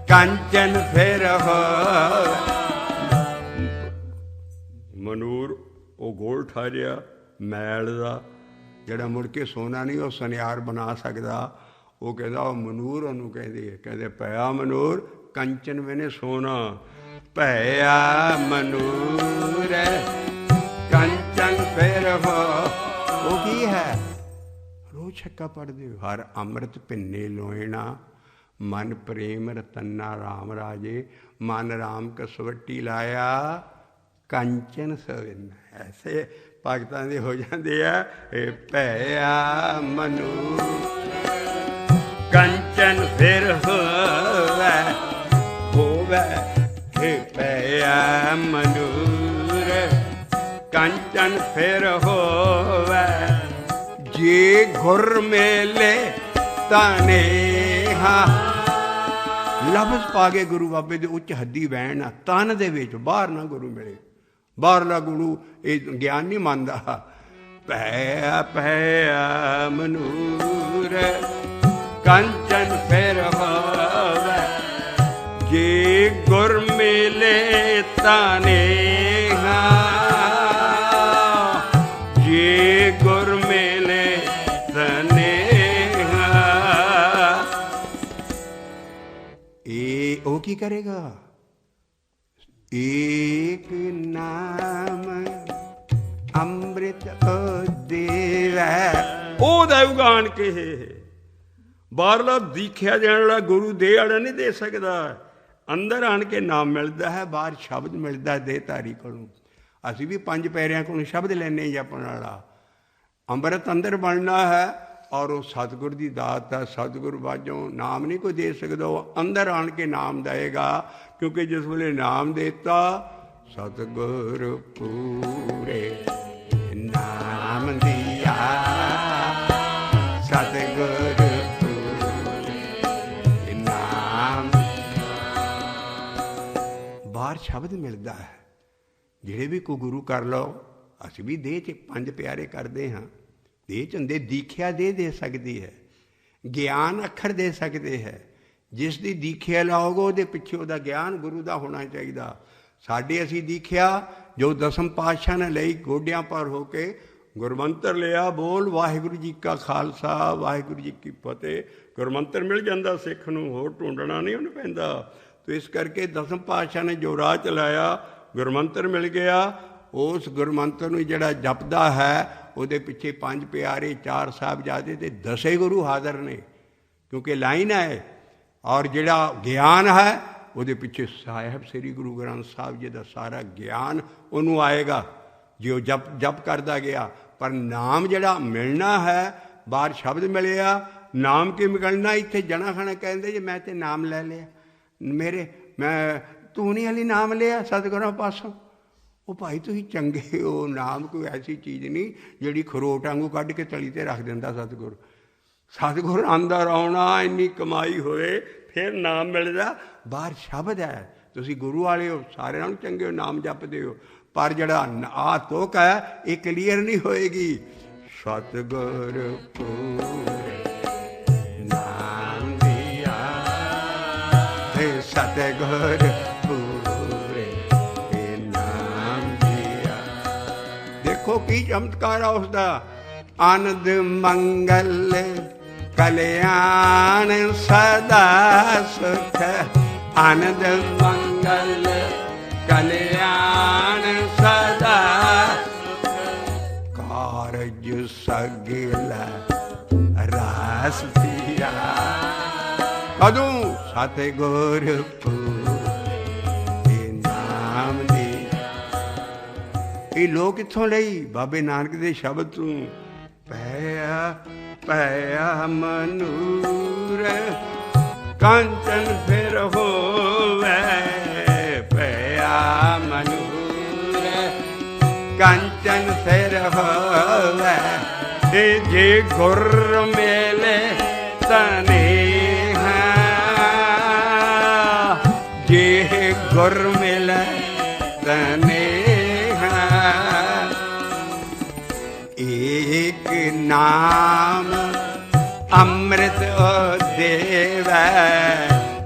कंचन फिर हो, मनूर वो गोल ठहरिया मैल का, ਜਿਹੜਾ ਮੁੜ ਕੇ ਸੋਨਾ ਨਹੀਂ ਉਹ ਸੁਨਿਆਰ ਬਣਾ ਸਕਦਾ। ਉਹ ਕਹਿੰਦਾ ਉਹ ਮਨੂਰ ਉਹਨੂੰ ਕਹਿੰਦੇ ਪਿਆ ਮਨੂਰ ਕੰਚਨ ਮੈਨੇ ਸੋਨਾ, ਪਿਆ ਮਨੂਰ ਕੰਚਨ ਫਿਰ ਹੋ। ਉਹ ਕੀ ਹੈ? ਰੋਜ਼ ਛੱਕਾ ਪੜ੍ਹਦੇ ਹੋ। ਹਰ ਅੰਮ੍ਰਿਤ ਭਿੰਨੇ ਲੋਇਣਾ, ਮਨ ਪ੍ਰੇਮ ਰਤਨਾ ਰਾਮ ਰਾਜੇ, ਮਨ ਰਾਮ ਕਸਵੱਟੀ ਲਾਇਆ ਕੰਚਨ ਸਵਿਨ। ਐਸੇ ਭਗਤਾਂ ਦੇ ਹੋ ਜਾਂਦੇ ਆ। ਇਹ ਭਇਆ ਮਨੂ ਕੰਚਨ ਫਿਰ ਹੋਵੇ, ਹੋਵੇ ਇਹ ਭਇਆ ਮਨੂਰ ਕੰਚਨ ਫਿਰ ਹੋਵੇ, ਜੇ ਗੁਰ ਮੇਲੇ ਤਨੇਹਾ। ਲਫ਼ਜ਼ ਪਾ ਕੇ ਗੁਰੂ ਬਾਬੇ ਦੇ ਉੱਚ ਹੱਦੀ ਬਹਿਣ ਨਾ, ਤਨ ਦੇ ਵਿੱਚ, ਬਾਹਰ ਨਾ ਗੁਰੂ ਮਿਲੇ। ਬਾਹਰਲਾ ਗੁਰੂ ਇਹ ਗਿਆਨ ਨਹੀਂ ਮੰਨਦਾ। ਭਇਆ ਭਇਆ ਮਨੂਰ ਕੰਚਨ ਫਿਰ ਹੋਵੇ, ਜੇ ਗੁਰ ਮਿਲੇ ਤਨੇਹਾ, ਜੇ ਗੁਰ ਮਿਲੇ ਤਨੇਹਾ। ਇਹ ਉਹ ਕੀ ਕਰੇਗਾ? एक नाम अमृत देवै, ਦੇਊਗਾ ਆਣ ਕੇ। ਬਾਹਰਲਾ ਦੀਖਿਆ ਦੇਣ ਵਾਲਾ ਗੁਰੂ ਦੇ ਵਾਲਾ ਨਹੀਂ ਦੇ ਸਕਦਾ। ਅੰਦਰ ਆਣ ਕੇ ਨਾਮ ਮਿਲਦਾ ਹੈ, ਬਾਹਰ ਸ਼ਬਦ ਮਿਲਦਾ ਦੇ ਧਾਰੀ ਕੋਲੋਂ। ਅਸੀਂ ਵੀ ਪੰਜ ਪੈਰਿਆਂ ਕੋਲੋਂ ਸ਼ਬਦ ਲੈਂਦੇ ਜਪਣ ਵਾਲਾ। ਅੰਮ੍ਰਿਤ ਅੰਦਰ ਬਣਨਾ ਹੈ ਔਰ ਉਹ ਸਤਿਗੁਰ ਦੀ ਦਾਤ ਹੈ। ਸਤਿਗੁਰ ਬਾਝੋਂ ਨਾਮ ਨਹੀਂ ਕੋਈ ਦੇ ਸਕਦਾ, ਉਹ ਅੰਦਰ ਆਣ ਕੇ ਨਾਮ ਦੇਵੇਗਾ। ਕਿਉਂਕਿ ਜਿਸ ਵੇਲੇ ਨਾਮ ਦੇਤਾ ਸਤਿਗੁਰ ਪੂਰੇ ਨਾਮ ਦਿਆ, ਸਤਿਗੁਰ ਪੂਰੇ ਨਾਮ। ਬਾਹਰ ਸ਼ਬਦ ਮਿਲਦਾ ਹੈ। ਜਿਹੜੇ ਵੀ ਕੋਈ ਗੁਰੂ ਕਰ ਲਓ, ਅਸੀਂ ਵੀ ਦੇਹ 'ਚ ਪੰਜ ਪਿਆਰੇ ਕਰਦੇ ਹਾਂ। ਦੇਹ 'ਚ ਹੁੰਦੇ ਦੀਖਿਆ ਦੇ ਸਕਦੀ ਹੈ, ਗਿਆਨ ਅੱਖਰ ਦੇ ਸਕਦੇ ਹੈ। ਜਿਸ ਦੀ ਦੀਖਿਆ ਲਾਓਗੇ ਉਹਦੇ ਪਿੱਛੇ ਉਹਦਾ ਗਿਆਨ ਗੁਰੂ ਦਾ ਹੋਣਾ ਚਾਹੀਦਾ। ਸਾਡੇ ਅਸੀਂ ਦੀਖਿਆ ਜੋ ਦਸਮ ਪਾਤਸ਼ਾਹ ਨੇ ਲਈ, ਗੋਡਿਆਂ ਪਰ ਹੋ ਕੇ ਗੁਰਮੰਤਰ ਲਿਆ, ਬੋਲ ਵਾਹਿਗੁਰੂ ਜੀ ਕਾ ਖਾਲਸਾ ਵਾਹਿਗੁਰੂ ਜੀ ਕੀ ਫਤਿਹ। ਗੁਰਮੰਤਰ ਮਿਲ ਜਾਂਦਾ ਸਿੱਖ ਨੂੰ, ਹੋਰ ਢੂੰਡਣਾ ਨਹੀਂ ਉਹਨੂੰ ਪੈਂਦਾ। ਤੋ ਇਸ ਕਰਕੇ ਦਸਮ ਪਾਤਸ਼ਾਹ ਨੇ ਜੋ ਰਾਹ ਚਲਾਇਆ, ਗੁਰਮੰਤਰ ਮਿਲ ਗਿਆ। ਉਸ ਗੁਰਮੰਤਰ ਨੂੰ ਜਿਹੜਾ ਜਪਦਾ ਹੈ ਉਹਦੇ ਪਿੱਛੇ ਪੰਜ ਪਿਆਰੇ, ਚਾਰ ਸਾਹਿਬਜ਼ਾਦੇ ਤੇ 10 ਗੁਰੂ ਹਾਜ਼ਰ ਨੇ, ਕਿਉਂਕਿ ਲਾਈਨ ਹੈ। ਔਰ ਜਿਹੜਾ ਗਿਆਨ ਹੈ ਉਹਦੇ ਪਿੱਛੇ ਸਾਹਿਬ ਸ੍ਰੀ ਗੁਰੂ ਗ੍ਰੰਥ ਸਾਹਿਬ ਜੀ ਦਾ ਸਾਰਾ ਗਿਆਨ ਉਹਨੂੰ ਆਏਗਾ ਜੇ ਉਹ ਜਪ ਕਰਦਾ ਗਿਆ। ਪਰ ਨਾਮ ਜਿਹੜਾ ਮਿਲਣਾ ਹੈ, ਬਾਹਰ ਸ਼ਬਦ ਮਿਲਿਆ, ਨਾਮ ਕੀ ਮਿਲਣਾ। ਇੱਥੇ ਜਣਾ ਖਣਾ ਕਹਿੰਦੇ ਜੇ ਮੈਂ ਤੇ ਨਾਮ ਲੈ ਲਿਆ, ਮੈਂ ਤੂੰ ਨਹੀਂ ਹਾਲੀ ਨਾਮ ਲਿਆ ਸਤਿਗੁਰਾਂ ਪਾਸੋਂ। ਉਹ ਭਾਈ ਤੁਸੀਂ ਚੰਗੇ ਹੋ, ਨਾਮ ਕੋਈ ਐਸੀ ਚੀਜ਼ ਨਹੀਂ ਜਿਹੜੀ ਖਰੋਟ ਵਾਂਗੂ ਕੱਢ ਕੇ ਤਲੀ 'ਤੇ ਰੱਖ ਦਿੰਦਾ ਸਤਿਗੁਰ। ਸਤਿਗੁਰ ਅੰਦਰ ਆਉਣਾ, ਇੰਨੀ ਕਮਾਈ ਹੋਏ ਫਿਰ ਨਾਮ ਮਿਲਦਾ। ਬਾਹਰ ਸ਼ਬਦ ਹੈ। ਤੁਸੀਂ ਗੁਰੂ ਵਾਲੇ ਹੋ, ਸਾਰਿਆਂ ਨੂੰ ਚੰਗੇ ਹੋ, ਨਾਮ ਜਪਦੇ ਹੋ, ਪਰ ਜਿਹੜਾ ਆਹ ਤੁਕ ਹੈ ਇਹ ਕਲੀਅਰ ਨਹੀਂ ਹੋਏਗੀ। ਸਤਿਗੁਰ ਪੂਰੇ ਨਾਮ ਦਿਆ, ਸਤਿਗੁਰ ਪੂਰੇ ਨਾਮ ਦਿਆ। ਦੇਖੋ ਕੀ ਚਮਤਕਾਰ ਆ ਉਸਦਾ। ਆਨੰਦ ਮੰਗਲ ਕਲਿਆਣ ਸਦਾ ਸੁਖ, ਆਨੰਦ ਮੰਗਲ ਕਲਿਆਣ ਸਦਾ ਸੁਖ, ਕਾਰਜ ਸਗਲ ਰਾਸ ਪਿਆ। ਕਦੋਂ ਸਤਿਗੁਰ ਪੂਰੇ ਨਾਮ ਦੀ। ਇਹ ਲੋਕ ਕਿੱਥੋਂ ਲਈ? ਬਾਬੇ ਨਾਨਕ ਦੇ ਸ਼ਬਦ ਤੋਂ। ਪਇਆ ਮਨੂਰ ਕਾਂਚਨ ਫਿਰ ਹੋਵੇ, ਪਿਆ ਮਨੂਰ ਕਾਂਚਨ ਫਿਰ ਹੋਵੇ। ਜੇ ਗੁਰ ਮੇਲੇ ਤਨੇਹਾ, ਜੇ ਗੁਰ ਮਿਲੇ ਤਨੇਹਾ। ਏਕ ਨਾਮ ਅੰਮ੍ਰਿਤ ਦੇਵੈ,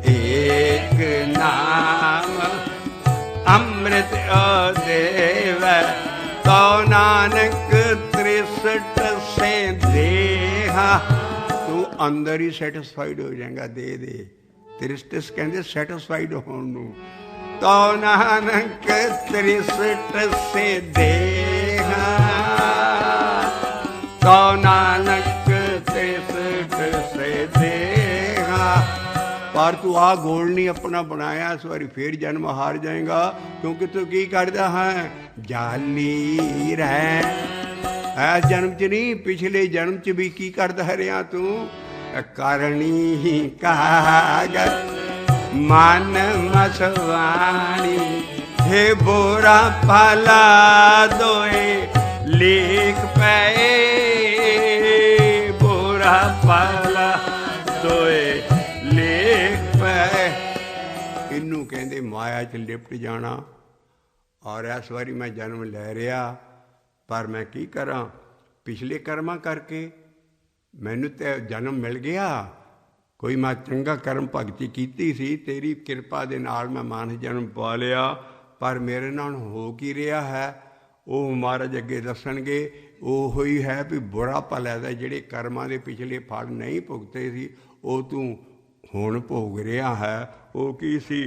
ਏਕ ਨਾਮ ਅੰਮ੍ਰਿਤ ਦੇਵੈ। ਤੋ ਨਾਨਕ ਤ੍ਰਿਸਟ ਸੇ ਦੇਹਾ। ਤੂੰ ਅੰਦਰ ਹੀ ਸੈਟਿਸਫਾਈਡ ਹੋ ਜਾਏਗਾ। ਦੇ ਤ੍ਰਿਸਟਸ ਕਹਿੰਦੇ ਸੈਟਿਸਫਾਈਡ ਹੋਣ ਨੂੰ। ਤੋ ਨਾਨਕ ਤ੍ਰਿਸਟ ਸੇ ਦੇਹਾ, ਤੋ ਨਾਨਕ ਤ੍ਰਿਸਟ ਸੇ ਦੇਹਾ। ਪਰ ਤੂੰ ਆਹ ਗੋਲ ਨਹੀਂ ਆਪਣਾ ਬਣਾਇਆ, ਇਸ ਵਾਰੀ ਫੇਰ ਜਨਮ ਹਾਰ ਜਾਏਗਾ। ਕਿਉਂਕਿ ਤੂੰ ਕੀ ਕਰਦਾ ਹੈ? ਜਾਲੀ ਰਹਿ। ਇਸ ਜਨਮ 'ਚ ਨਹੀਂ, ਪਿਛਲੇ ਜਨਮ 'ਚ ਵੀ ਕੀ ਕਰਦਾ ਰਿਹਾ ਤੂੰ? ਕਰਨੀ ਕਾਗਰ ਮਨ ਮਸਵਾਣੀ, हे ਬੋਰਾ ਭਲਾ ਦੋਏ ਲੇਖ ਪਏ, ਬੋਰਾ ਭਲਾ ਦੋਏ ਲੇਖ ਪਏ। ਇਹਨੂੰ ਕਹਿੰਦੇ ਮਾਇਆ 'ਚ ਲਿਪਟ ਜਾਣਾ। ਔਰ ਇਸ ਵਾਰੀ ਮੈਂ ਜਨਮ ਲੈ ਰਿਹਾ, ਪਰ ਮੈਂ ਕੀ ਕਰਾਂ? ਪਿਛਲੇ ਕਰਮਾਂ ਕਰਕੇ ਮੈਨੂੰ ਤਾਂ ਜਨਮ ਮਿਲ ਗਿਆ। ਕੋਈ ਮੈਂ ਚੰਗਾ ਕਰਮ ਭਗਤੀ ਕੀਤੀ ਸੀ, ਤੇਰੀ ਕਿਰਪਾ ਦੇ ਨਾਲ ਮੈਂ ਮਾਨਸ ਜਨਮ ਪਾ ਲਿਆ। ਪਰ ਮੇਰੇ ਨਾਲ ਹੋ ਕੀ ਰਿਹਾ ਹੈ ਉਹ ਮਹਾਰਾਜ ਅੱਗੇ ਦੱਸਣਗੇ। ਉਹੋ ਹੀ ਹੈ ਵੀ ਬੁਰਾ ਭਲਾ ਦਾ ਜਿਹੜੇ ਕਰਮਾਂ ਦੇ ਪਿਛਲੇ ਫਲ ਨਹੀਂ ਭੁਗਤੇ ਸੀ ਉਹ ਤੂੰ ਹੁਣ ਭੋਗ ਰਿਹਾ ਹੈ। ਉਹ ਕੀ ਸੀ?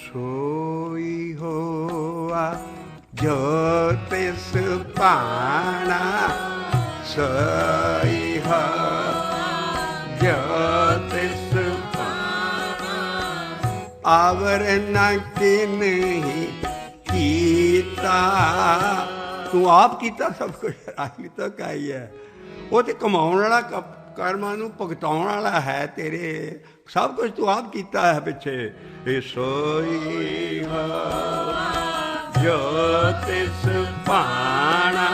ਸੋਈ ਹੋਆ ਜੋ ਤਿਸ ਭਾਣਾ, सोई हो जो तिस आवर न किन्ही कीता। तू आप कीता सब कुछ, राही तो का ही है। वो तो कमाने वाला कर्मां नूं भुगताउण वाला है तेरे, सब कुछ तू आप कीता है पिछे। ए सोई हो जो तिस भाणा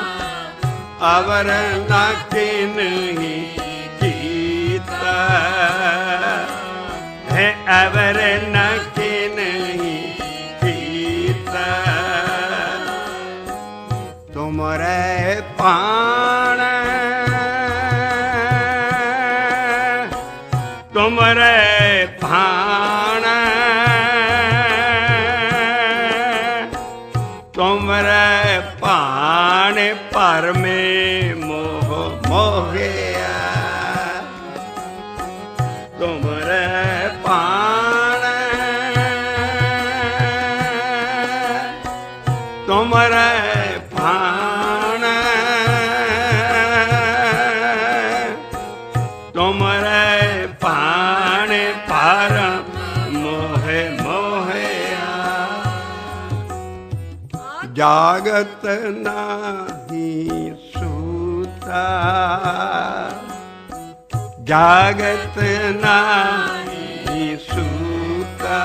अवर न किन्ही कीता है, अवर न किन्ही कीता। तुमरे पाण तुमरे भाण तुमरे भाण पर में मोह मोहिया। तुमरे भाण तुमरे भाण तुमरे भाण पर मोह मोहिया। जागत नाही सूता, जागत नाही सूता,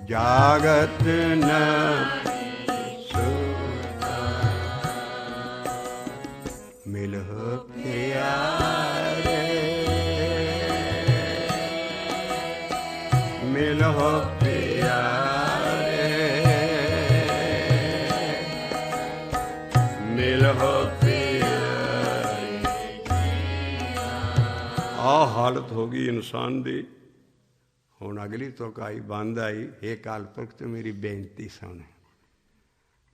जागत नहीं सूता। मिलह प्यारे मिलह प्यारे मिलह प्यारे। आ हालत हो गई इंसान दी। हुण अगली तुक आई बंद आई, हे काल पुरख तो मेरी बेनती सुन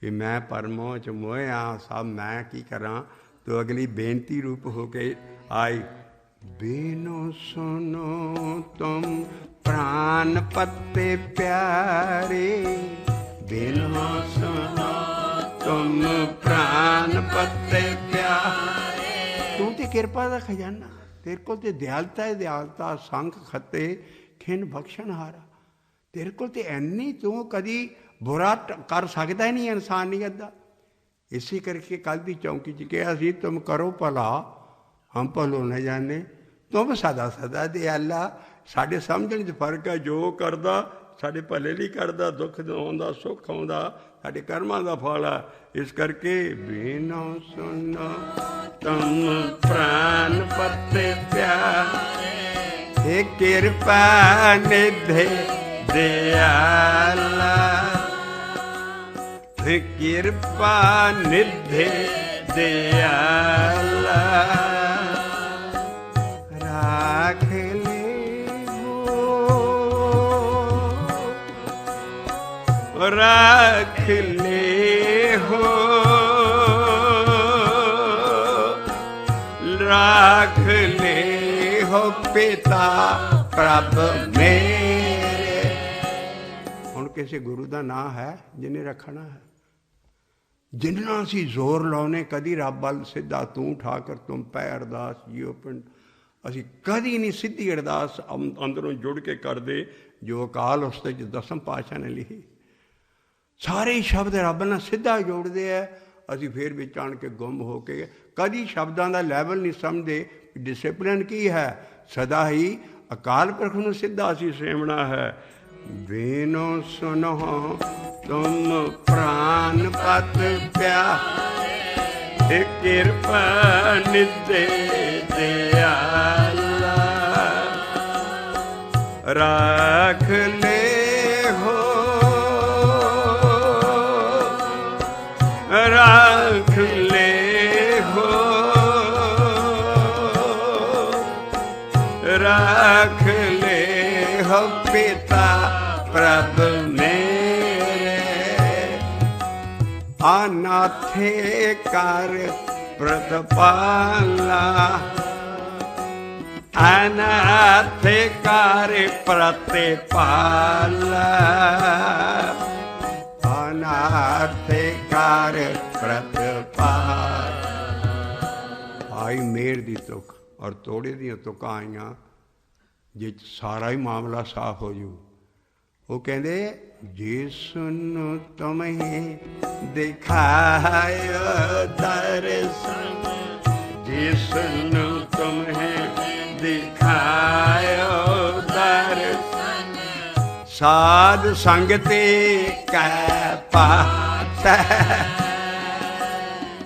कि मैं परमोह च मोहिया सब मैं की करा। तो अगली बेनती रूप होके आई, बेनो सुनो तुम प्राण पत्ते प्यारे, बेनो सुनो तुम प्राण पत्ते प्यारे। तू ते कृपा दा खजाना, तेरे को ते दयालता है दयालता, संख खते खिन बख्शण हारा। तेरे को ते इन्नी तू कदी बुरा कर सकता ही नहीं इंसानियत का। इसी करके कल की चौंकी च कहा सी, तुम करो भला हम भलो न जाने, तुम सदा सदा दयाला। साढ़े समझण च फर्क है, जो करदा साढ़े भले नहीं करदा, दुख आउंदा सुख आउंदा साढ़े कर्मां दा फल है। इस करके बिनो सुनो तुम प्राण पत्ते प्यारे, हे कृपा निधे दयाला, हे कृपा निधे दयाला। राख ले हो राख ले हो राख ले हो पिता प्रभ मेरे। हुण किसी गुरु का नाम है जिन्हें रखना है, जिन्ना असी जोर लाने कदी रब वल सीधा तू ठाकर तुम पै अरदास जियो पिंड, असी कदी नहीं सीधी अरदास अंदरों जुड़ के करते जो अकाल उस्ते च दसम पातशाह ने लिखी। सारे शब्द रब नाल सीधा जोड़ते हैं, असी फिर विच आण के गुम हो के कदी शब्दां दा लैवल नहीं समझते। डिसिपलिन की है, सदा ही अकाल पुरख नूं सीधा असी सेवना है। बेनो सुनो तुम प्राण पत प्यारे, कृपा निधे दयाला। राख ले हो राख ले हो राख ले हो पिता प्रभ मेरे। अनाथे कर प्रतिपाला, अनाथे कर प्रतिपाला, अनाथे कर प्रतिपाला। ਔਰ ਤੋੜੇ ਦੀਆਂ ਤੁਕਾਂ ਆਈਆਂ ਜਿਹ 'ਚ ਸਾਰਾ ਹੀ ਮਾਮਲਾ ਸਾਫ਼ ਹੋ ਜੂ। ਉਹ ਕਹਿੰਦੇ ਜਿਸ ਨੂੰ ਤੁਮਹੇ ਦਿਖਾਇਓ ਦਰਸ਼ਨ, ਜਿਸ ਨੂੰ ਤੁਮਹੇ ਦਿਖਾਇਓ ਦਰਸ਼ਨ, ਸਾਧ ਸੰਗਤੇ ਕੈ ਪਾਤੈ।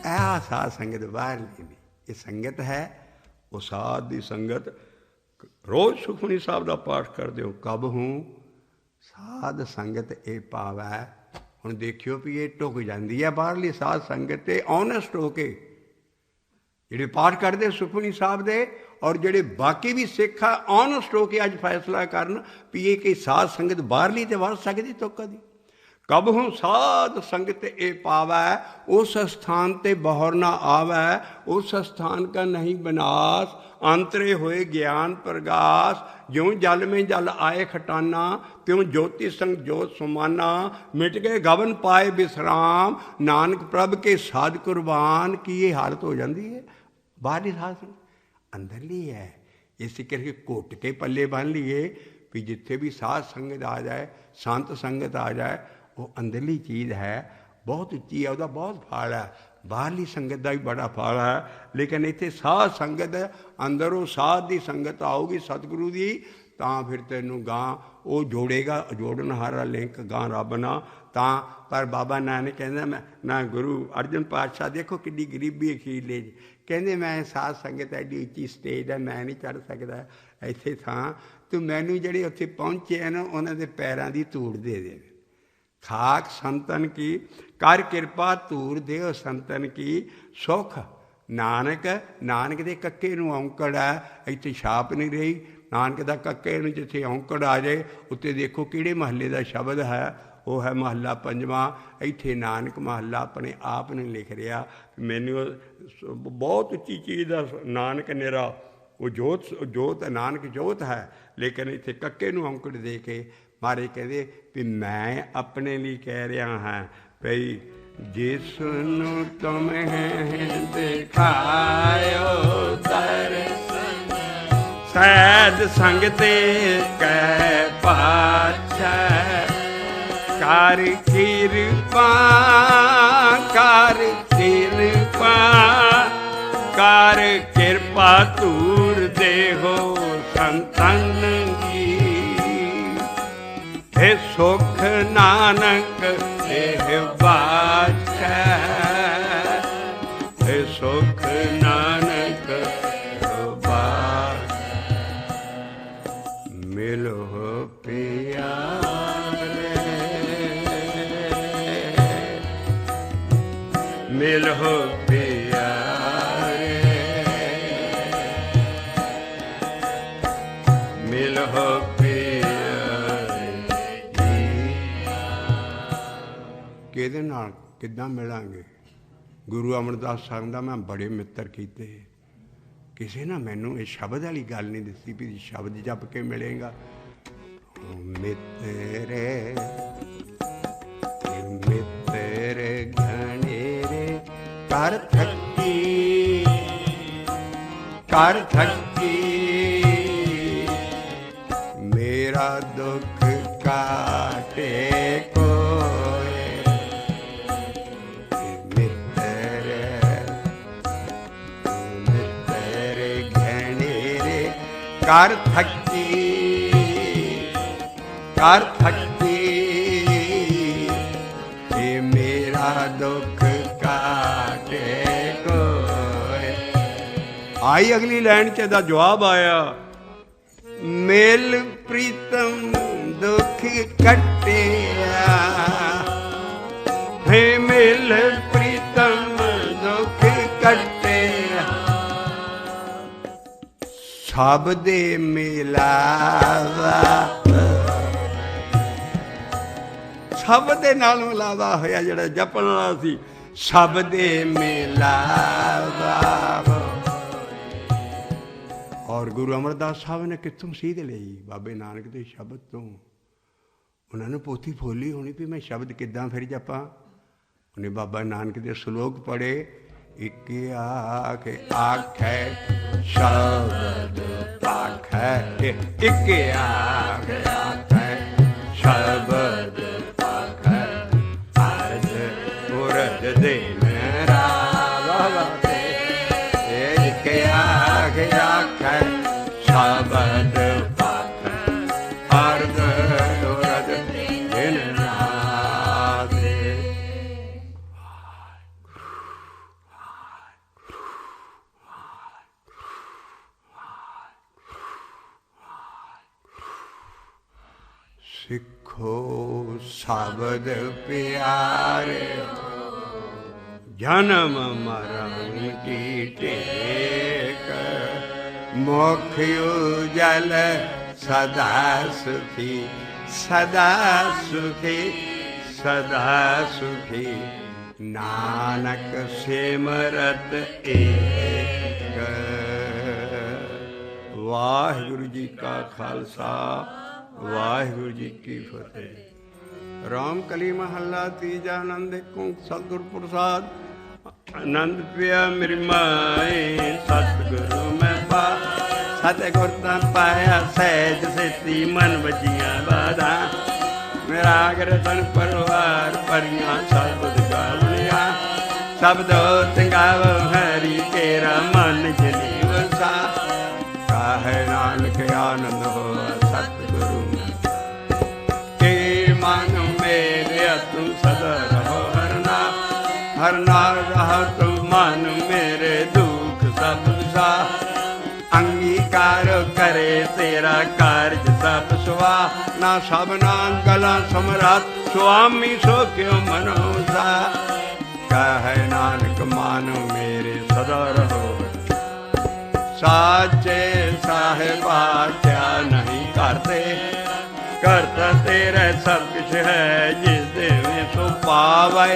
ਇਹ ਸਾਧ ਸੰਗਤ ਬਾਹਰ ਨਹੀਂ, ਇਹ ਸੰਗਤ ਹੈ ਉਹ ਸਾਧ ਦੀ ਸੰਗਤ। ਰੋਜ਼ ਸੁਖਮਨੀ ਸਾਹਿਬ ਦਾ ਪਾਠ ਕਰਦੇ ਹੋ, ਕਬ ਹੂੰ ਸਾਧ ਸੰਗਤ ਇਹ ਪਾਵੈ। ਹੁਣ ਦੇਖਿਓ ਵੀ ਇਹ ਢੁੱਕ ਜਾਂਦੀ ਹੈ ਬਾਹਰਲੀ ਸਾਧ ਸੰਗਤ ਤੇ ਓਨੈਸਟ ਹੋ ਕੇ ਜਿਹੜੇ ਪਾਠ ਕਰਦੇ ਸੁਖਮਨੀ ਸਾਹਿਬ ਦੇ, ਔਰ ਜਿਹੜੇ ਬਾਕੀ ਵੀ ਸਿੱਖ ਆ ਓਨੈਸਟ ਹੋ ਕੇ ਅੱਜ ਫੈਸਲਾ ਕਰਨ ਵੀ ਇਹ ਕਿ ਸਾਧ ਸੰਗਤ ਬਾਹਰਲੀ ਤੇ ਵੜ ਸਕਦੀ ਤੋਂ ਕਦੀ। ਕਬ ਹੂੰ ਸਾਧ ਸੰਗਤ ਇਹ ਪਾਵੈ, ਉਸ ਸਥਾਨ ਤੇ ਬਹੁਰ ਨਾ ਆਵੈ, ਉਸ ਸਥਾਨ ਕਾ ਨਹੀਂ ਬਨਾਸ, ਅੰਤਰੇ ਹੋਏ ਗਿਆਨ ਪ੍ਰਗਾਸ। ਜਿਉਂ ਜਲ में जल आए खटाना, त्यों ज्योति संग ज्योत सुमाना, मिट गए गवन पाए विश्राम, नानक प्रभ के साध कुर्बान। की ये हालत हो जाती है बाहरी साध अंदरली है। इस करके घुट के पल्ले बन लिए भी जिथे भी साध संगत आ जाए, संत संगत आ जाए, वो अंदरली चीज़ है, बहुत उच्ची है, उसका बहुत फल है। बाहरली संगत का भी बड़ा फल है, लेकिन इत्थे साध संगत अंदरों साध की संगत आऊगी सतगुरु की, तां फिर तैनूं गां वो जोड़ेगा, जोड़नहारा लिंक गां रब ना तां। पर बाबा नानक कहंदा मैं ना गुरु अर्जन पातशाह देखो किड्डी गरीबी अखीरले कहंदे मैं साध संगत एडी उच्ची स्टेज है मैं नहीं चढ़ सकदा इत्थे थां, तूं मैनूं जिहड़े उत्थे पहुंचे हैं ना उन्हां दे पैरां दी धूड़ दे दे। खाक संतन की कर किरपा धूर देओ संतन की सुख। नानक नानक दे कक्के नूं औंकड़ है, इत्थे छाप नहीं रही। नानक दा कक्के नूं जिथे औंकड़ आ जाए उत्ते देखो किहड़े महल्ले दा शब्द है, वो है महला पंजवां। इत्थे नानक महला अपने आप ने लिख रहा। मैनूं बहुत उच्ची चीज़ दा नानक निरा वो जोत नानक जोत है, लेकिन इत्थे कक्के नूं औंकड़ दे के मारे कहते भी मैं अपने लिए कह रहा हाँ भई जिसनु तुम्हें दिखायो दर्शन, सैद संगते कै पाछै, कर किरपा कर किरपा कर किरपा तूर देहो संतन की। हे सुख नानक एह बाछै, हे सुख नानक बाछै। मिलो प्यारे मिलो प्यारे मिलो ਕਿਹਦੇ ਨਾਲ ਕਿੱਦਾਂ ਮਿਲਾਂਗੇ। ਗੁਰੂ ਅਮਰਦਾਸ ਸਾਹਿਬ ਦਾ ਮੈਂ ਬੜੇ ਮਿੱਤਰ ਕੀਤੇ, ਕਿਸੇ ਨੇ ਮੈਨੂੰ ਇਹ ਸ਼ਬਦ ਵਾਲੀ ਗੱਲ ਨਹੀਂ ਦੱਸੀ ਵੀ ਸ਼ਬਦ ਜਪ ਕੇ ਮਿਲੇਗਾ। ਮਿੱਤਰੇ ਮਿੱਤਰ ਘਣੇਰੇ ਕਰ ਥੱਕੀ ਮੇਰਾ ਦੁੱਖ ਕਾਟੇ कर थकी ये मेरा दुख काटे कोई। आई अगली लाइन च दा जवाब आया, मेल प्रीतम दुख कटिया, हे मेल प्रीतम दुख कटिया। शब्द मिलावा शब्द नाल मिलावा होया जिहड़ा जपण वाला सी, शब्द मिलावा। और गुरु अमरदास साहब ने कित्थों सीध लई? बाबे नानक दे शब्द तो। उन्होंने पोथी फोली होनी भी मैं शब्द किद्दां फिर जपां। उन्हें बाबा नानक दे श्लोक पढ़े इक आख आखै शब्द पाखै, इक आख आखै शब्द पाखै, अर्थ उरद दिन रावते, इक आख आखै शब्द पाखै, अर्थ उरद दिन रावते। सिखो शब्द प्यारे, जन्म मरण की टेक, मुख उजल सदा सुखी, सदा सुखी, सदा सुखी, नानक सिमरत एक। वाहिगुरु जी का खालसा, वाहिगुरु जी की फतेह। राम कली महला तीजा, आनंद एक सतगुर प्रसाद। आनंद पिया मेरी माए, सतगुरु मैं पा, सतगुर ता पाया सहज सेती, मन वजिया बाधा। मेरा रतन परवार परियां शब्द गावलिया, शब्दो तिंगाव हरि केरा मन जनी वसा। काहे नानक आनंद हो सतगुरु के मन मेरे, तू सदा रहो हरना, हरना रहो तू मन मेरे, दुख सब सा। अंगीकार करे तेरा कार्य सब सुआ, ना सबना गला समरात, स्वामी सो क्यों मनोसा। कहे नानक मानो मेरे सदा रहो, साचे साहिबा क्या नहीं करते, करता तेरा सब कुछ है, जिस देवे सो पावे।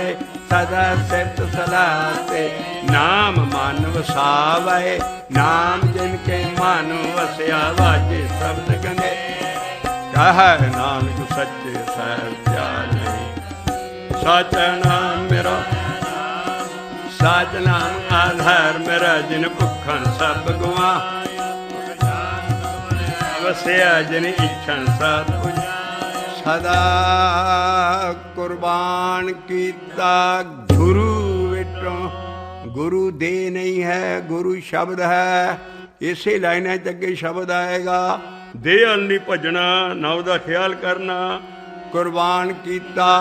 सदा सित सलाते, नाम मन वसावे, नाम जिनके मन वसया, वाजे शब्द गंगे। कह नानक सच्चे साहिब क्या नहीं, साचा नाम मेरा, साच नाम आधार मेरा, जिन भुखन सब गुआ, वसया जिन इच्छन सब कुछ। सदा कुर्बान कीता गुरु विटों, गुरु दे नहीं है, गुरु शब्द है। इसे लाइना अगे शब्द आएगा, दे अल नहीं भजना, ना उहदा ख्याल करना। कुर्बान कीता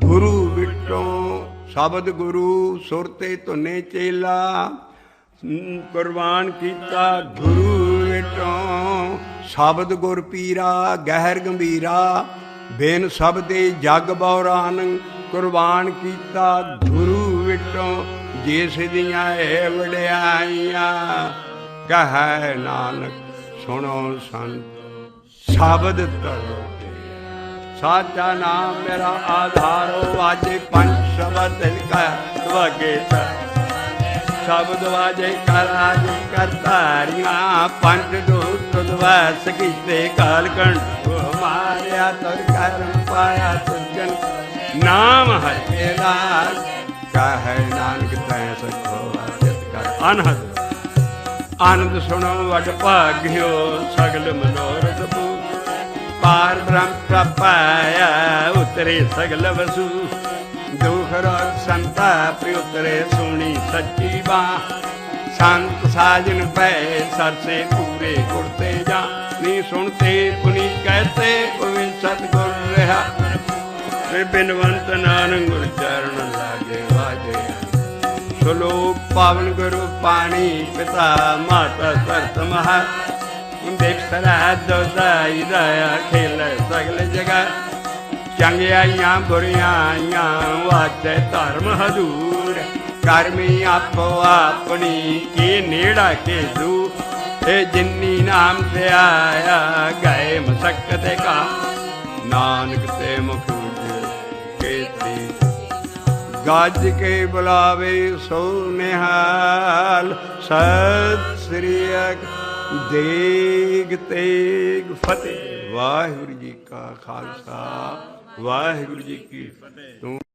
गुरु विटों, शब्द गुरु सुरते धुने चेला। कुर्बान कीता गुरु विटों, शब्द गुर पीरा गहर गंभीरा। बेन शब्दे जग बौरान, कुर्बान कीता गुरु विटों, जिस दियां है वड्याइयां। कहे नानक सुनो संत शब्द तरो, साचा नाम मेरा आधारो। वाजे पंच शब्द का वगे शब्द वाजे कराज करतारियां। पंच दूत द्वास कीते काल कंठ मारिया, तुर कर्म पाया तुजन नाम हरे लाग। कहे नानक तै सखो असित कर अनहद, आनंद सुनो वड भाग्यो, सगल मनोरथ पूर। पार ब्रह्म प्रपाया, उतरे सगल वसु। दुख रोग संताप उतरे, सुनी सच्ची बात। संत साजन पै सरसे पूरे कुरते जा, नी सुनते पुनी कहते पवे सतगुर रहा। बिनवंत नानक गुर चरण लागे वाजे। श्लोक पावन गुरु पानी, पिता माता सरत महा। देख सराध दोसाई दया, खेल सगल जगह। चंगियाइयां बुरियाइयां, वाचे धर्म हजूर। कर्मी आपो अपनी, की नेड़ा के दूर। ए जिन्नी नाम से आया, गए मशक्कत का। नानक ते मुख केती, गज के बुलावे सो निहाल। सत श्री अकाल, देग तेग फतेह। वाहिगुरु जी का खालसा, वाहिगुरु जी की फतेह।